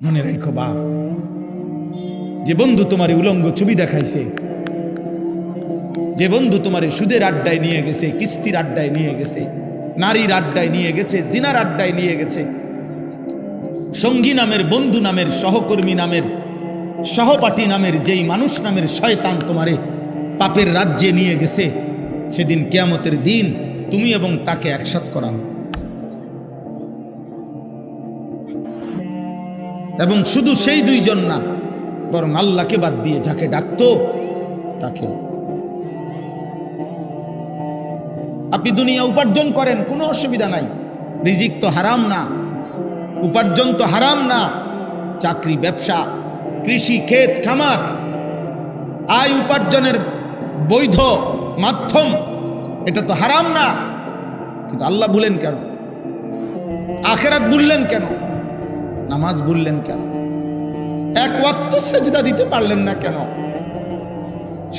মনে রাখো বাপ, যে বন্ধু তোমার উলঙ্গ ছবি দেখাইছে, যে বন্ধু তোমার সুদের আড্ডায় নিয়ে গেছে, কিস্তির আড্ডায় নিয়ে গেছে, নারীর আড্ডায় নিয়ে গেছে, জিনার আড্ডায় নিয়ে গেছে, সঙ্গী নামের, বন্ধু নামের, সহকর্মী নামের, সহপাঠী নামের যেই মানুষ নামের শয়তান তোমারে পাপের রাজ্যে নিয়ে গেছে, সেদিন কিয়ামতের দিন তুমি এবং তাকে একসাথ করা হবে। এবং শুধু সেই দুইজন না, বরং আল্লাহকে বাদ দিয়ে যাকে ডাকতো তাকেও। আপনি দুনিয়া উপার্জন করেন, কোনো অসুবিধা নাই, রিজিক তো হারাম না, উপার্জন তো হারাম না। চাকরি, ব্যবসা, কৃষি, ক্ষেত খামার আয় উপার্জনের বৈধ মাধ্যম, এটা তো হারাম না। কিন্তু আল্লাহ ভুলেন কেন? আখিরাত ভুললেন কেন? নামাজ ভুললেন কেন? এক ওয়াক্ত সেজদা দিতে পারলেন না কেন?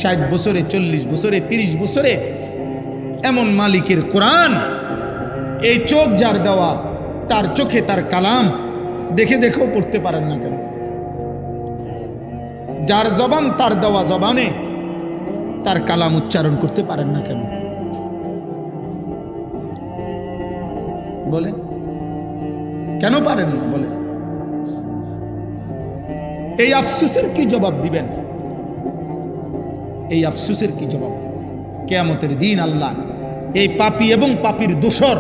60 বছরে, 40 বছরে, 30 বছরে এমন মালিকের কোরআন, এই চোখ যার দেওয়া, তার চোখে তার কালাম দেখে দেখেও পড়তে পারেন না কেন? যার জবান, তার দেওয়া জবানে তার কালাম উচ্চারণ করতে পারেন না কেন? বলেন কেন পারেন না? বলেন এই আফসোসের কি জবাব দিবেন? এই আফসোসের কি জবাব? কিয়ামতের দিন আল্লাহ এই পাপী এবং পাপীর দোসর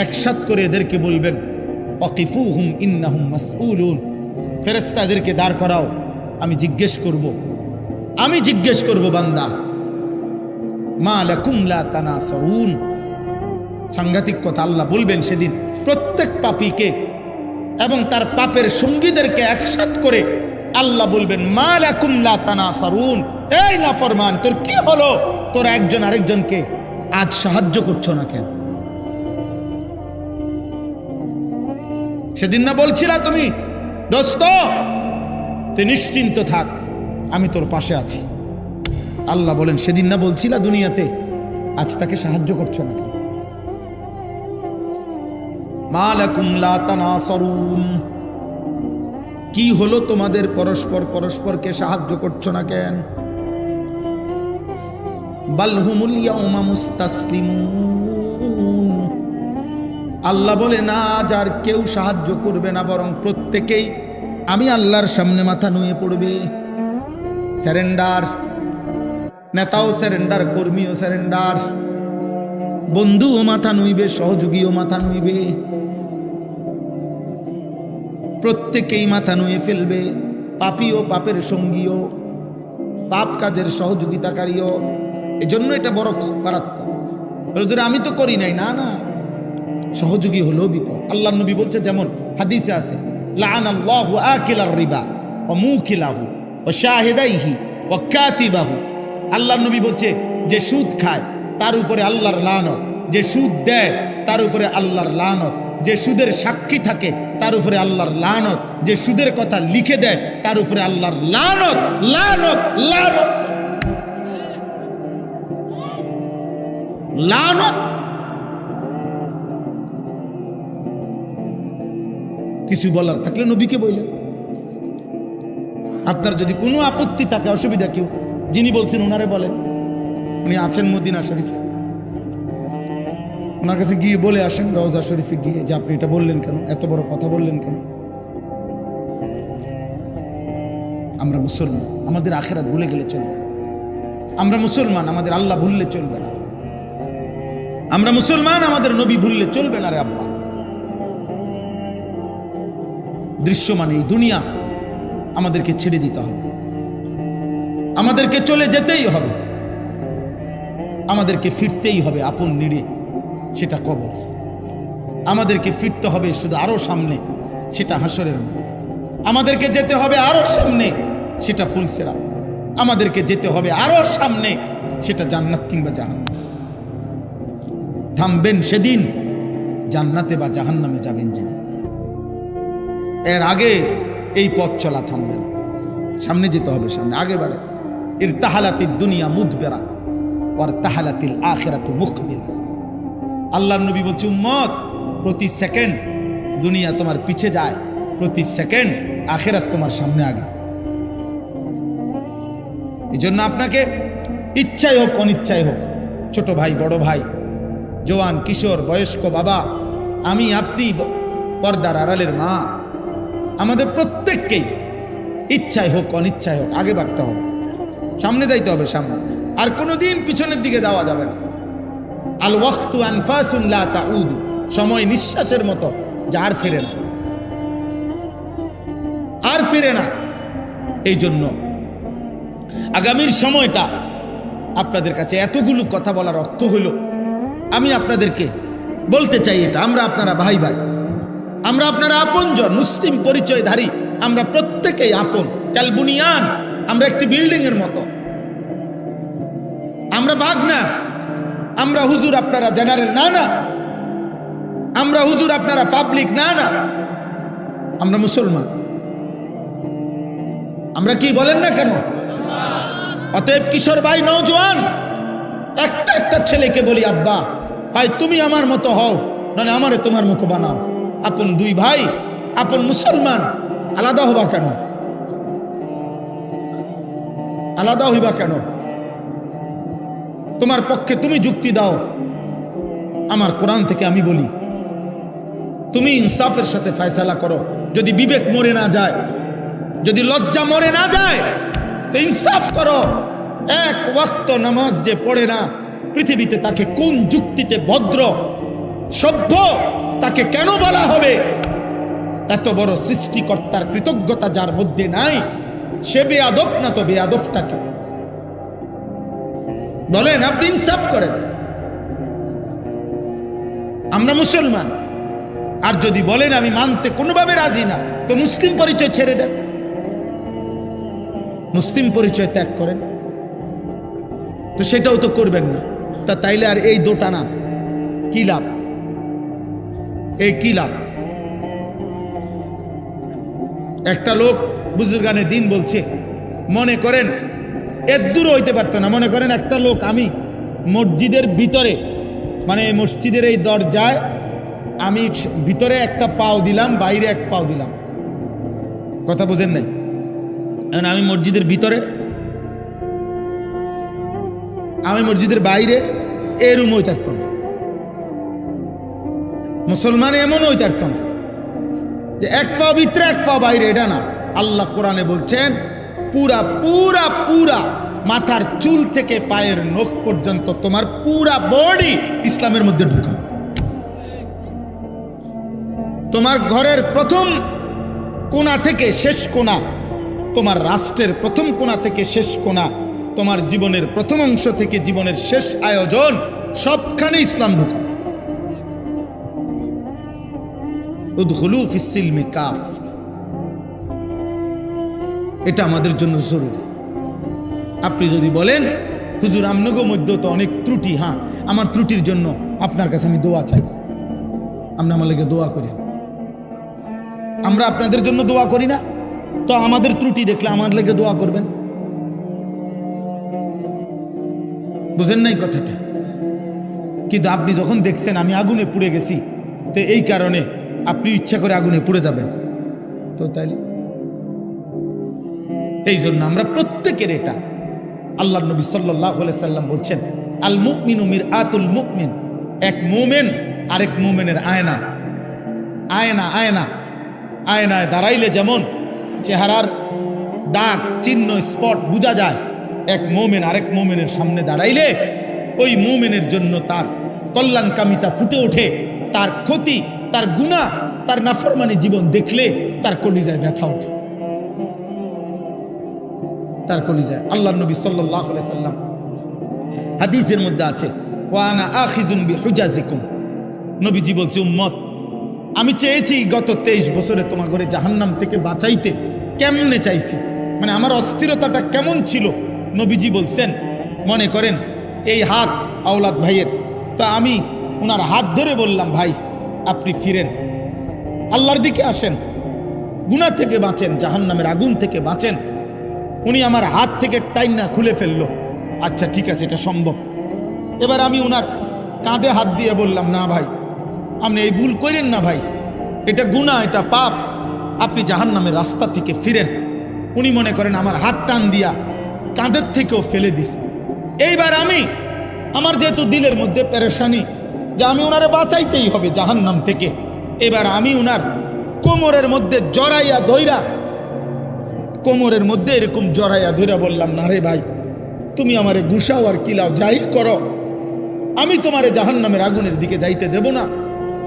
একসাথ করে এদেরকে বলবেন, ওয়াকিফুহুম ইন্নাহুম মাসউলুন। ফেরেশতা এদেরকে দাঁড় করাও, আমি জিজ্ঞেস করব বান্দা, মা লাকুম লা তানাসারুন। সাংঘাতিক কথা আল্লাহ বলবেন সেদিন প্রত্যেক পাপীকে এবং তার পাপের সঙ্গীদেরকে একসাথ করে আল্লাহ বলবেন, মা লাকুম লা তানাসারুন। এই নাফরমান, তোর কি হলো? তোরা একজন আরেকজনকে আজ সাহায্য করছো না কেন? সেদিন না বলছিলা তুমি, দোস্ত তুই নিশ্চিন্ত থাক, আমি তোর পাশে আছি। আল্লাহ বলেন, সেদিন না বলছিলা দুনিয়াতে, আজ তাকে সাহায্য করছো না কেন? মা লাকুম লা তানাসারুন, কি হলো তোমাদের? পরস্পরকে সাহায্য করছো না কেন? বাল হুমুল ইয়াউমা মুস্তাসলিমুন। আল্লাহ বলে, না, যার কেউ সাহায্য করবে না, বরং প্রত্যেকেই আমি আল্লাহর সামনে মাথা নুয়ে পড়বে। স্যারেন্ডার, নেতাও স্যারেন্ডার, কর্মীও স্যারেন্ডার, বন্ধুও মাথা নুইবে, সহযোগীও মাথা নুইবে, প্রত্যেকেই মাথা নুয়ে ফেলবে। পাপীও, পাপের সঙ্গীও, পাপ কাজের সহযোগিতাকারীও। এজন্য এটা বড় মারাত্মক। আমি তো করি নাই, না না, সহযোগী হলো বিপদ। আল্লাহ নবী বলছে, যেমন হাদিসে আছে, লাআনাল্লাহু আকিলার রিবা ওয়া মুকিলাহু ওয়া শাহিদাইহি ওয়া কাতিবাহু। আল্লাহ নবী বলছে, যে সুদ খায় তার উপরে আল্লাহর লানত, যে সুদ দেয় তার উপরে আল্লাহর লানত, যে সুদের সাক্ষী থাকে তার উপরে আল্লাহর লানত, যে সুদের কথা লিখে দেয় তার উপরে আল্লাহর লানত, লানত, লানত, লানত। কিছু বলার থাকলে নবীকে বললেন। আপনার যদি কোনো আপত্তি থাকে, অসুবিধা, কেউ যিনি বলছেন ওনারে বলেন। উনি আছেন মদিনা শরীফে, ওনার কাছে গিয়ে বলে আসেন, রওজা শরীফে গিয়ে, যে আপনি এটা বললেন কেন, এত বড় কথা বললেন কেন? আমরা মুসলমান, আমাদের আখিরাত ভুলে গেলে চলবে। আমরা মুসলমান, আমাদের আল্লাহ ভুললে চলবে না। আমরা মুসলমান, আমাদের নবী ভুললে চলবে না রে আব্বা। দৃশ্যমান এই দুনিয়া আমাদেরকে ছেড়ে দিতে হবে, আমাদেরকে চলে যেতেই হবে, আমাদেরকে ফিরতেই হবে আপন নিড়ে, সেটা কবর। আমাদেরকে ফিরতে হবে শুধু আরো সামনে, সেটা হাসরের মাঠ। আমাদেরকে যেতে হবে আরো সামনে, সেটা ফুলসেরা। আমাদেরকে যেতে হবে আরো সামনে, সেটা জান্নাত কিংবা জাহান্নাম। থামবেন সেদিন জান্নাতে বা জাহান্নামে যাবেন যেদিন। এর আগে এই পথ চলা থামবে না, সামনে যেতে হবে, সামনে আগে বাড়ে। ইরতাহালাতিদ দুনিয়া মুদবিরা ওয়ার তাহালাতিল আখিরাতু মুকবিলা। আল্লাহর নবী বলছে, উম্মত, প্রতি সেকেন্ড দুনিয়া তোমার পিছে যায়, প্রতি সেকেন্ড আখিরাত তোমার সামনে আগে। এই জন্য আপনাকে ইচ্ছাই হোক অনিচ্ছাই হোক, ছোট ভাই বড় ভাই, জওয়ান কিশোর বয়স্ক বাবা, আমি আপনি পর্দার আড়ালের মা, আমাদের প্রত্যেককেই ইচ্ছাই হোক অনিচ্ছাই হোক আগে বাড়তে হবে, সামনে যাইতে হবে, সামনে। আর কোনোদিন পিছনের দিকে যাওয়া যাবে না। আল ওয়াক্তু আনফাসুন লা তাউদু, সময় নিঃশ্বাসের মতো যা আর ফিরে না, আর ফিরে না। এই জন্য আগামীর সময়টা আপনাদের কাছে এতগুলো কথা বলার অর্থ হলো, আমি আপনাদেরকে বলতে চাই এটা, আমরা আপনারা ভাই ভাই, আমরা আপনারা আপনজন, মুসলিম পরিচয়ধারী, আমরা প্রত্যেকেই আপন। কাল বুনিয়ান, আমরা একটি বিল্ডিং এর মতো, আমরা ভাগ না। আমরা হুজুর আপনারা জেনারেল না, না আমরা হুজুর আপনারা পাবলিক না, না আমরা মুসলমান। আমরা কি বলেন না কেন? অতএব কিশোর ভাই, নওজোয়ান, একটা একটা ছেলেকে বলি, আব্বা ভাই তুমি আমার মতো হও, মানে আমারে তোমার মতো বানাও। আপন দুই ভাই, আপন মুসলমান, আলাদা হবা কেন? আলাদা হইবা কেন? তোমার পক্ষে তুমি যুক্তি দাও, আমার কোরআন থেকে আমি বলি, তুমি ইনসাফের সাথে ফয়সালা করো। যদি বিবেক মরে না যায়, যদি লজ্জা মরে না যায়, তো ইনসাফ করো। এক ওয়াক্ত নামাজ যে পড়ে না পৃথিবীতে, তাকে কোন যুক্তিতে ভদ্র সভ্য তাকে কেন বলা হবে? এত বড় সৃষ্টিকর্তার কৃতজ্ঞতা যার মধ্যে নাই, সে বেয়াদব না তো বেয়াদবটাকে বলেন? আপনি ইনসাফ করেন। আমরা মুসলমান, আর যদি বলেন আমি মানতে কোনোভাবে রাজি না, তো মুসলিম পরিচয় ছেড়ে দেন, মুসলিম পরিচয় ত্যাগ করেন। তো সেটাও তো করবেন না, তা তাইলে আর এই দোটানা কি লাভ? এই কি লাভ? একটা লোক বুজুর্গানে দিন বলছে, মনে করেন এর দূর হইতে পারতো না। মনে করেন একটা লোক, আমি মসজিদের ভিতরে, মানে মসজিদের এই দরজায় আমি ভিতরে একটা পাও দিলাম, বাইরে এক পাও দিলাম, কথা বুঝেন নাই? আমি মসজিদের ভিতরে, আমি মসজিদের বাইরে, এরম হইতে পারত না। মুসলমান এমন হইতে পারত না যে এক পাও ভিতরে এক পাও বাইরে, এটা না। আল্লাহ কোরআনে বলছেন পুরা পুরা পুরা মাথার চুল থেকে পায়ের নখ পর্যন্ত তোমার পুরা বডি ইসলামের মধ্যে ঢুকা। তোমার ঘরের প্রথম কোণা থেকে শেষ কোণা, তোমার রাষ্ট্রের প্রথম কোণা থেকে শেষ কোণা, তোমার জীবনের প্রথম অংশ থেকে জীবনের শেষ আয়োজন, সবখানে ইসলাম ঢুকা। উদখুলু ফিস সিলমি কাফ, এটা আমাদের জন্য জরুরি। আপনি যদি বলেন হুজুর আমনগো মধ্যে তো অনেক ত্রুটি, হ্যাঁ আমার ত্রুটির জন্য আপনার কাছে আমি দোয়া চাই, আপনি আমার লেগে দোয়া করেন। আমরা আপনাদের জন্য দোয়া করি না, তো আমাদের ত্রুটি দেখলে আমার লেগে দোয়া করবেন। বুঝেন নাই কথাটা? কিন্তু আপনি যখন দেখছেন আমি আগুনে পুড়ে গেছি, তো এই কারণে আপনি ইচ্ছা করে আগুনে পুড়ে যাবেন, তো তাইলে এই জন্য আমরা প্রত্যেকের এটা, আল্লাহ নবী সাল্লাল্লাহু আলাইহি সাল্লাম বলছেন আল মুমিনু মিরআতুল মুমিন, এক মুমিন আরেক মুমিনের আয়না। আয়না আয়না আয়নায় দাঁড়াইলে যেমন চেহারার দাগ চিহ্ন স্পট বোঝা যায়, এক মুমিন আরেক মুমিনের সামনে দাঁড়াইলে ওই মুমিনের জন্য তার কল্যাণকামিতা ফুটে ওঠে। তার ক্ষতি, তার গুনাহ, তার নাফরমানি জীবন দেখলে তার কলিজায় ব্যথা ওঠে, তার কলিজায়। আল্লাহ নবী সাল্লাল্লাহু আলাইহি সাল্লাম হাদিসের মধ্যে আছে, ওয়া আনা আখিযুন বিহুজাজিকুম, নবীজি বলছে উম্মত আমি চেয়েছি গত 23 বছরে তোমার ঘরে জাহান্নাম থেকে বাঁচাইতে। কেমনে চাইছি, মানে আমার অস্থিরতাটা কেমন ছিল? নবীজি বলছেন মনে করেন এই হাত আওলাদ ভাইয়ের, তা আমি ওনার হাত ধরে বললাম ভাই আপনি ফিরেন, আল্লাহর দিকে আসেন, গুনাহ থেকে বাঁচেন, জাহান্নামের আগুন থেকে বাঁচেন। উনি আমার হাত থেকে টাইনা খুলে ফেললো, আচ্ছা ঠিক আছে এটা সম্ভব। এবার আমি ওনার কাঁধে হাত দিয়ে বললাম না ভাই আপনি এই ভুল করেন না ভাই, এটা গুনাহ, এটা পাপ, আপনি জাহান্নামের রাস্তা থেকে ফিরেন। উনি মনে করেন আমার হাত টান দিয়া কাঁধের থেকেও ফেলে দিছে। এইবার আমি, আমার যেহেতু দিলের মধ্যে পেরেশানি যে আমি ওনারে বাঁচাইতেই হবে জাহান্নাম থেকে, এবার আমি ওনার কোমরের মধ্যে জড়াইয়া ধইরা, কোমরের মধ্যে এরকম জড়াইয়া ধইরা বললাম, না রে ভাই, তুমি আমারে গুসাও আর কিলাও, যাই করো, আমি তোমারে জাহান্নামের আগুনের দিকে যাইতে দেব না,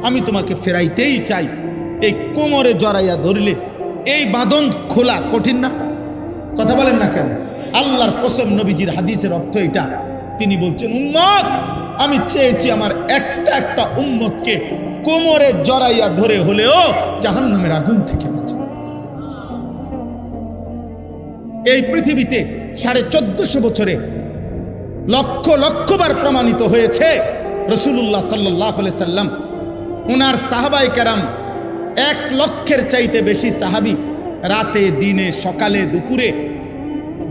আমি তোমাকে ফেরাইতেই চাই। এই কোমরে জড়াইয়া ধরলে এই বাঁধন খোলা কঠিন না? কথা বলেন না কেন? আল্লাহর কসম, নবীজির হাদিসের অর্থ এটা। তিনি বলছেন, উম্মত, আমি চেয়েছি আমার একটা একটা উম্মতকে কোমরে জড়াইয়া ধরে হলেও জাহান্নামের আগুন থেকে বাঁচাও। এই পৃথিবীতে 1450 বছরে লক্ষ লক্ষবার প্রমাণিত হয়েছে রাসূলুল্লাহ সাল্লাল্লাহু আলাইহি সাল্লাম, ওনার সাহাবায়ে কেরাম 1 লক্ষের চাইতে বেশি সাহাবী রাতে দিনে সকালে দুপুরে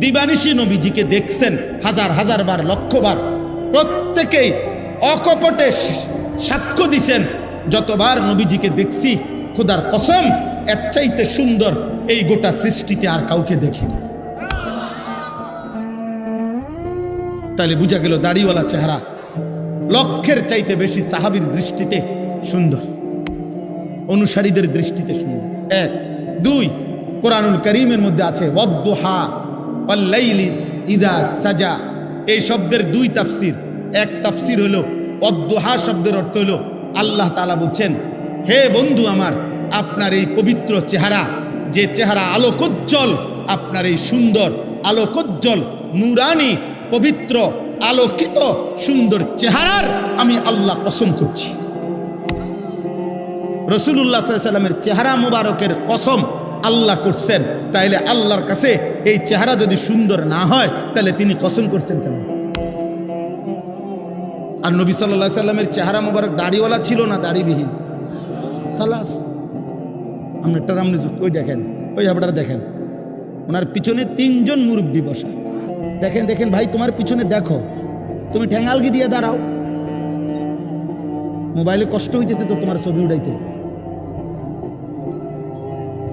দিবানিশি নবীজিকে দেখছেন হাজার হাজার বার, লক্ষবার। প্রত্যেকেই অকপটে সাক্ষ্য দিছেন, যতবার নবীজিকে দেখছি খোদার কসম এর চাইতে সুন্দর এই গোটা সৃষ্টিতে আর কাউকে দেখিনি। তাহলে বুঝা গেল দাড়িওয়ালা চেহারা লক্ষের চাইতে বেশি সাহাবীর দৃষ্টিতে সুন্দর, অনুসারীদের দৃষ্টিতে সুন্দর। 1 2 কোরআনুল কারীমের মধ্যে আছে ওয়াদ-দুহা ওয়াল-লাইলি ইযা সাজা। এই শব্দের 2 তাফসীর। এক তাফসীর হলো ওয়াদ-দুহা শব্দের অর্থ হলো আল্লাহ তাআলা বলছেন, হে বন্ধু আমার, আপনার এই পবিত্র চেহারা, যে চেহারা আলোকোজ্জ্বল, আপনার এই সুন্দর আলোকোজ্জ্বল নূরানি পবিত্র আলোকিত সুন্দর চেহারার আমি আল্লাহ কসম করছি। রাসূলুল্লাহ সাল্লাল্লাহু আলাইহি ওয়াসাল্লামের চেহারা মুবারকের কসম আল্লাহ করছেন। তাইলে আল্লাহর কাছে এই চেহারা যদি সুন্দর না হয়, তাহলে তিনি কসম করছেন কেন? আর নবী সাল্লাল্লাহু আলাইহি ওয়াসাল্লামের চেহারা মুবারক দাড়িওয়ালা ছিল না দাড়িবিহীন? খালাস। আপনারটা আপনি ওই দেখেন, ওই আপনারা দেখেন, ওনার পিছনে 3 জন মুরব্বী বসা। দেখেন দেখেন ভাই, তোমার পিছনে দেখো, তুমি ঠ্যাঙ্গালগি দিয়ে দাঁড়াও, মোবাইলে কষ্ট হইতেছে তো তোমার ছবি উঠাইতে,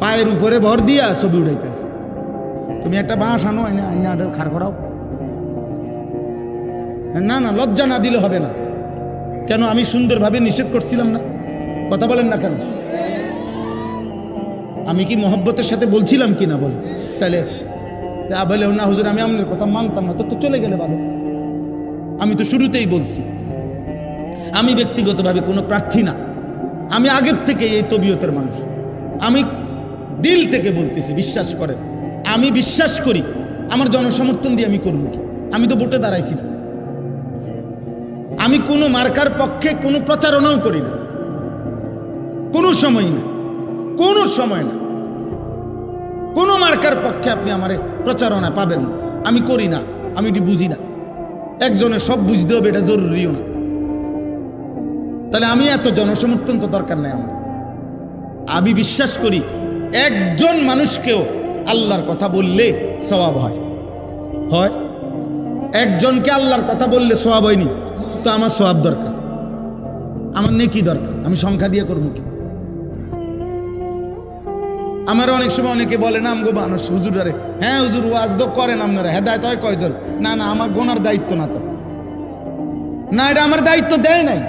পায়ের উপরে ভর দিয়া ছবি উঠাইতেছে। তুমি একটা বাঁশ আনো, খাড় করাও। না না, লজ্জা না দিলে হবে না। কেন? আমি সুন্দরভাবে নিষেধ করছিলাম না? কথা বলেন না কেন? আমি কি মহব্বতের সাথে বলছিলাম কি না? বল। তাহলে বলে না হুজুর, আমি আপনার কথা মানতাম না, তো চলে গেলে ভালো। আমি তো শুরুতেই বলছি, আমি ব্যক্তিগতভাবে কোনো প্রার্থী না, আমি আগের থেকে এই তবিয়তের মানুষ। আমি দিল থেকে বলতেছি, বিশ্বাস করেন, আমি বিশ্বাস করি আমার জনসমর্থন দিয়ে আমি করবো কি? আমি তো ভোটে দাঁড়াইছি না, আমি কোনো মার্কার পক্ষে কোনো প্রচারণাও করি না, কোনো সময় না, কোনো সময় না। কোনো মার্কার পক্ষে আপনি আমার প্রচারণা পাবেন না, আমি করি না, আমি এটি বুঝি না। একজনের সব বুঝতে হবে এটা জরুরিও না। তাহলে আমি এত জনসমর্থন তো দরকার নাই আমার। আমি বিশ্বাস করি একজন মানুষকেও আল্লাহর কথা বললে সওয়াব হয়। হয় একজনকে আল্লাহর কথা বললে সওয়াব হয়নি, তো আমার সওয়াব দরকার, আমার নেকি দরকার। আমি সংখ্যা দিয়ে করবো কি? আমার অনেক সময় অনেকে বলে না আমগো মানুষ হুজুর, আরে হ্যাঁ হুজুর ওয়াজ তো করেন আপনারা, হেদায়েত হয় কয়জন? না না, আমার গোনার দায়িত্ব না তো, না এটা আমার দায়িত্ব দেয় নাই,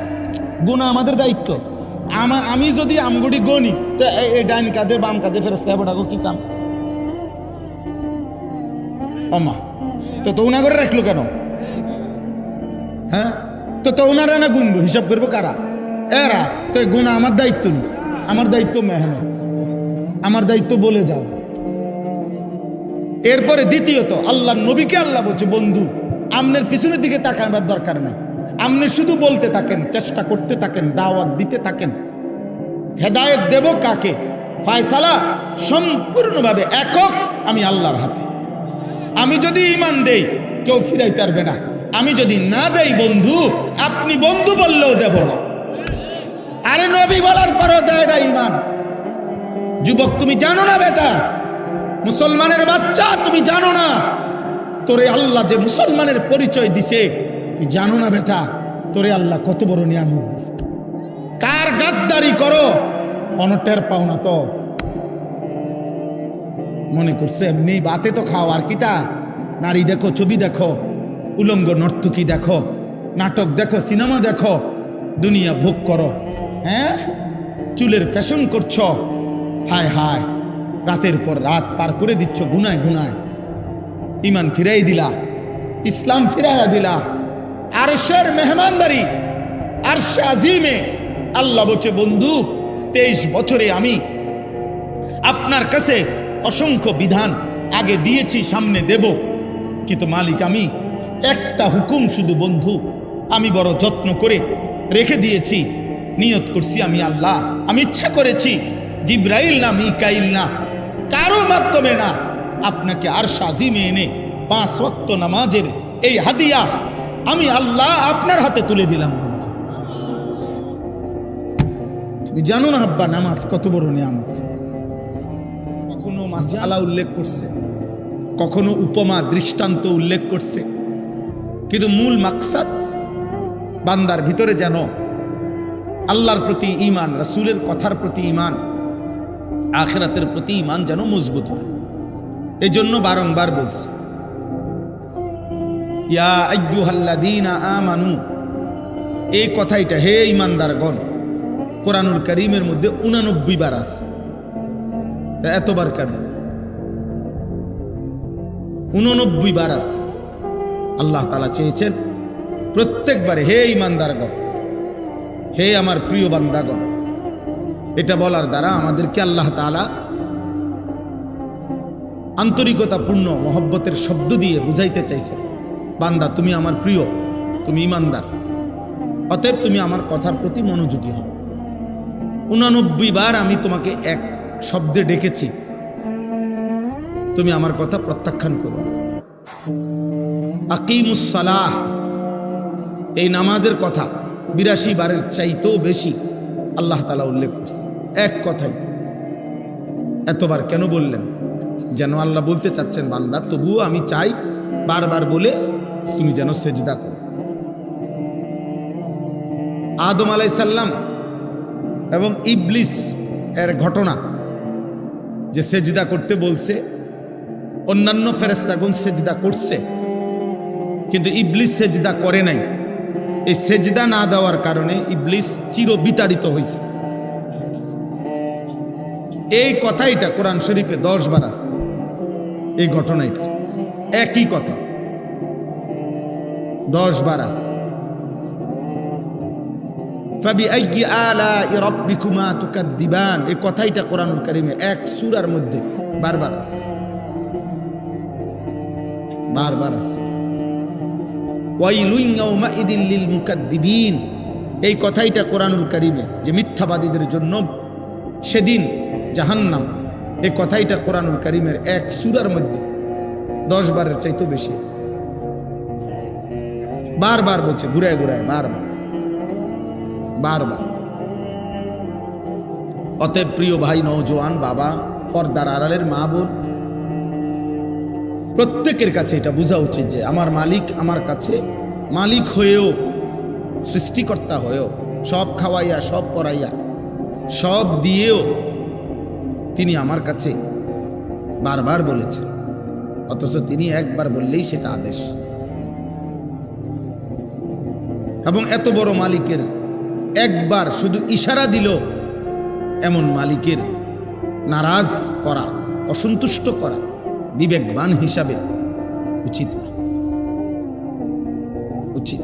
গোনা আমাদের দায়িত্ব। আমি যদি আমগুড়ি গনি, তো এই ডাইন কাঁধে বাম কাঁধে ফেরস্তা ডাকো কি কাম? অমা তো উনা করে রাখলো কেন? হ্যাঁ, তো উনারা না গুনবো, হিসাব করবো কারা? এরা। তো গুণা আমার দায়িত্ব নেই, আমার দায়িত্ব মেহনত, আমার দায়িত্ব বলে যাও। এরপরে দ্বিতীয়ত, আল্লাহর নবীকে আল্লাহ বলছে, বন্ধু আমনের পিছনের দিকে তাকাবার দরকার নাই, আপনি শুধু বলতে থাকেন, চেষ্টা করতে থাকেন, দাওয়াত দিতে থাকেন। হেদায়েত দেব কাকে? ফায়সালা সম্পূর্ণভাবে একক আমি আল্লাহর হাতে। আমি যদি ঈমান দেই, কেউ ফিরাইতে পারবে না। আমি যদি না দেই, বন্ধু আপনি বন্ধু বললেও দেব না। আরে নবী বলার পরও দেয় না ঈমান। যুবক তুমি জানো না বেটা, মুসলমানের বাচ্চা তুমি জানো না তোরে আল্লাহ যে মুসলমানের পরিচয় দিছে, তুই জানো না বেটা তোরে আল্লাহ কত বড় নিয়ামত দিছে। কার গাদ্দারি করো অনটের পাও না তো। মনে করছে এমনি বাতে তো খাও, আর কিটা নারী দেখো, ছবি দেখো, উলঙ্গ নর্তকী দেখো, নাটক দেখো, সিনেমা দেখো, দুনিয়া ভোগ করো। হ্যাঁ, চুলের ফ্যাশন করছ, হায় হায়, রাতের পর রাত পার করে দিচ্ছ গুনায় গুনায়। ইমান ফিরাই দিলা, ইসলাম ফিরাইয়া দিলা। আরশের মেহমানদারি, আরশে আজিমে আল্লাহ বলছে, বন্ধু 23 বছরে আমি আপনার কাছে অসংখ্য বিধান আগে দিয়েছি, সামনে দেব, কিন্তু মালিক আমি একটা হুকুম শুধু বন্ধু আমি বড় যত্ন করে রেখে দিয়েছি। নিয়ত করছি আমি আল্লাহ, আমি ইচ্ছা করেছি জিব্রাইল না, মিকাইল না, কারো মাধ্যমে না, আপনাকে আরশ আজিমে এনে 5 ওয়াক্ত নামাজের এই হাদিয়া আমি আল্লাহ আপনার হাতে তুলে দিলাম। তুমি জানো না আব্বা, নামাজ কত বড় নিয়ামত। কখনো মাসআলা উল্লেখ করছে, কখনো উপমা দৃষ্টান্ত উল্লেখ করছে, কিন্তু মূল মাকসাদ বান্দার ভিতরে যেন আল্লাহর প্রতি ঈমান, রাসূলের কথার প্রতি ঈমান, আখিরাতের প্রতি ঈমান যেন মজবুত হয়। এই জন্য বারংবার বলছে, ইয়া আইয়ুহাল্লাযীনা আমানু, এই কথাইটা হে ঈমানদারগণ কোরআনুল কারীমের মধ্যে 89 বার আছে। এতবার কেন? 89 বার আছে। আল্লাহ তাআলা চেয়েছেন প্রত্যেকবারে হে ঈমানদারগণ, হে আমার প্রিয় বান্দাগণ। এটা বলার দ্বারা আমাদেরকে আল্লাহ তাআলা আন্তরিকতাপূর্ণ মহব্বতের শব্দ দিয়ে বুঝাইতে চাইছে, বান্দা তুমি আমার প্রিয়, তুমি ঈমানদার, অতএব তুমি আমার কথার প্রতি মনোযোগী হও। 89 বার আমি তোমাকে এক শব্দে ডেকেছি, তুমি আমার কথা প্রত্যাখ্যান করো। আকিমুস সালাহ, এই নামাজের কথা 82 বারের চাইতেও বেশি আল্লাহ তাআলা উল্লেখ করছে এক কথাই। এতবার কেন বললেন? যেন আল্লাহ বলতে চাচ্ছেন, বান্দা তবুও আমি চাই বারবার বলে তুমি যেন সেজদা করো। আদম আলাইহিস সালাম এবং ইবলিস এর ঘটনা, যে সেজদা করতে বলছে, অন্যান্য ফেরেশতাগণ সেজদা করছে, কিন্তু ইবলিস সেজদা করে নাই। এই সেজদা না দেওয়ার কারণে ইবলিস চিরবিতাড়িত হয়েছে। এই কথাইটা কোরআন শরীফে 10 বার আছে। এই ঘটনাটা একই কথা 10 বার আছে। ফাবিআইয়ি আলাኢ রাব্বিকুমা তুকাদ্দিবান, এই কথাইটা কোরআনুল কারীমে এক সূরার মধ্যে বারবার আছে, বারবার আছে। ওয়াইলুন ইয়াওমাইদিন লিল মুকাদ্দিবিন, এই কথাইটা কোরআনুল কারীমে যে মিথ্যাবাদীদের জন্য সেদিন জাহান্নাম, এই কথাইটা কোরআনুল কারীমের এক সূরার মধ্যে 10 বারের চাইতেও বেশি আছে। বারবার বলছে, ঘুরায় ঘুরায়, বারবার বারবার। অতএব প্রিয় ভাই, নওজোয়ান, বাবা, পর্দার আড়ালের মা বোন, প্রত্যেকের কাছে এটা বোঝা উচিত যে আমার মালিক আমার কাছে মালিক হয়েও, সৃষ্টিকর্তা হয়েও, সব খাওয়াইয়া, সব পরাইয়া, সব দিয়েও তিনি আমার কাছে বারবার বলেছেন, অথচ তিনি একবার বললেই সেটা আদেশ। এবং এত বড় মালিকের একবার শুধু ইশারা দিল, এমন মালিকের নারাজ করা, অসন্তুষ্ট করা বিবেকবান হিসাবে উচিত না। উচিত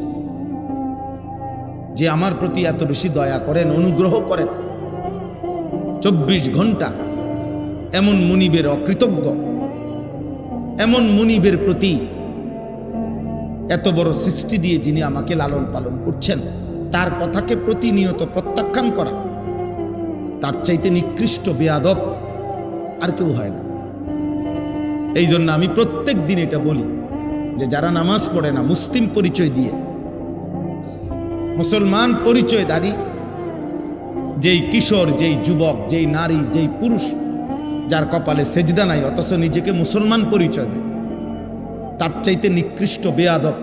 যে আমার প্রতি এত বেশি দয়া করেন, অনুগ্রহ করেন, 24 ঘন্টা এমন মুনিবের অকৃতজ্ঞ, এমন মুনিবের প্রতি এত বড় সৃষ্টি দিয়ে যিনি আমাকে লালন পালন করছেন, তার কথাকে প্রতিনিয়ত প্রত্যাখ্যান করা, তার চাইতে নিকৃষ্ট বেয়াদব আর কেউ হয় না। এই জন্য আমি প্রত্যেক দিন এটা বলি যে যারা নামাজ পড়ে না, মুসলিম পরিচয় দিয়ে, মুসলমান পরিচয়ধারী যেই কিশোর, যেই যুবক, যেই নারী, যেই পুরুষ, যার কপালে সেজদা নাই অথচ নিজেকে মুসলমান পরিচয় দেয়, তার চাইতে নিকৃষ্ট বেয়াদব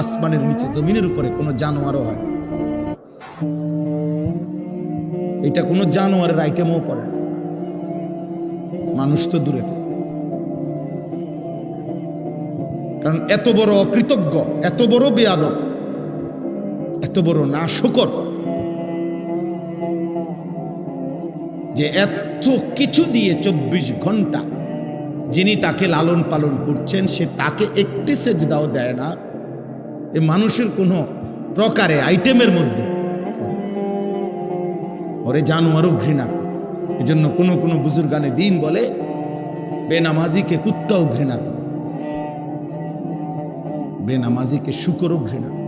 আসমানের নিচে, জমিনের উপরে কোনো জানোয়ারও হয়। এটা কোনো জানোয়ারের আইটেমও পড়ে না, মানুষ তো দূরে থাকে। কারণ এত বড় অকৃতজ্ঞ, এত বড় বেয়াদব, এত বড় নাশকর যে এত কিছু দিয়ে 24 ঘন্টা যিনি তাকে লালন পালন করছেন সে তাকে একটি সেজদাও দেয় না। এ মানুষের কোনো প্রকারে আইটেমের মধ্যে ওরে জানোয়ারও ঘৃণা করে। এই জন্য কোনো কোনো বুজুর্গানে দিন বলে বেনামাজিকে কুত্তাও ঘৃণা করে, বেনামাজিকে শুকরও ঘৃণা করে।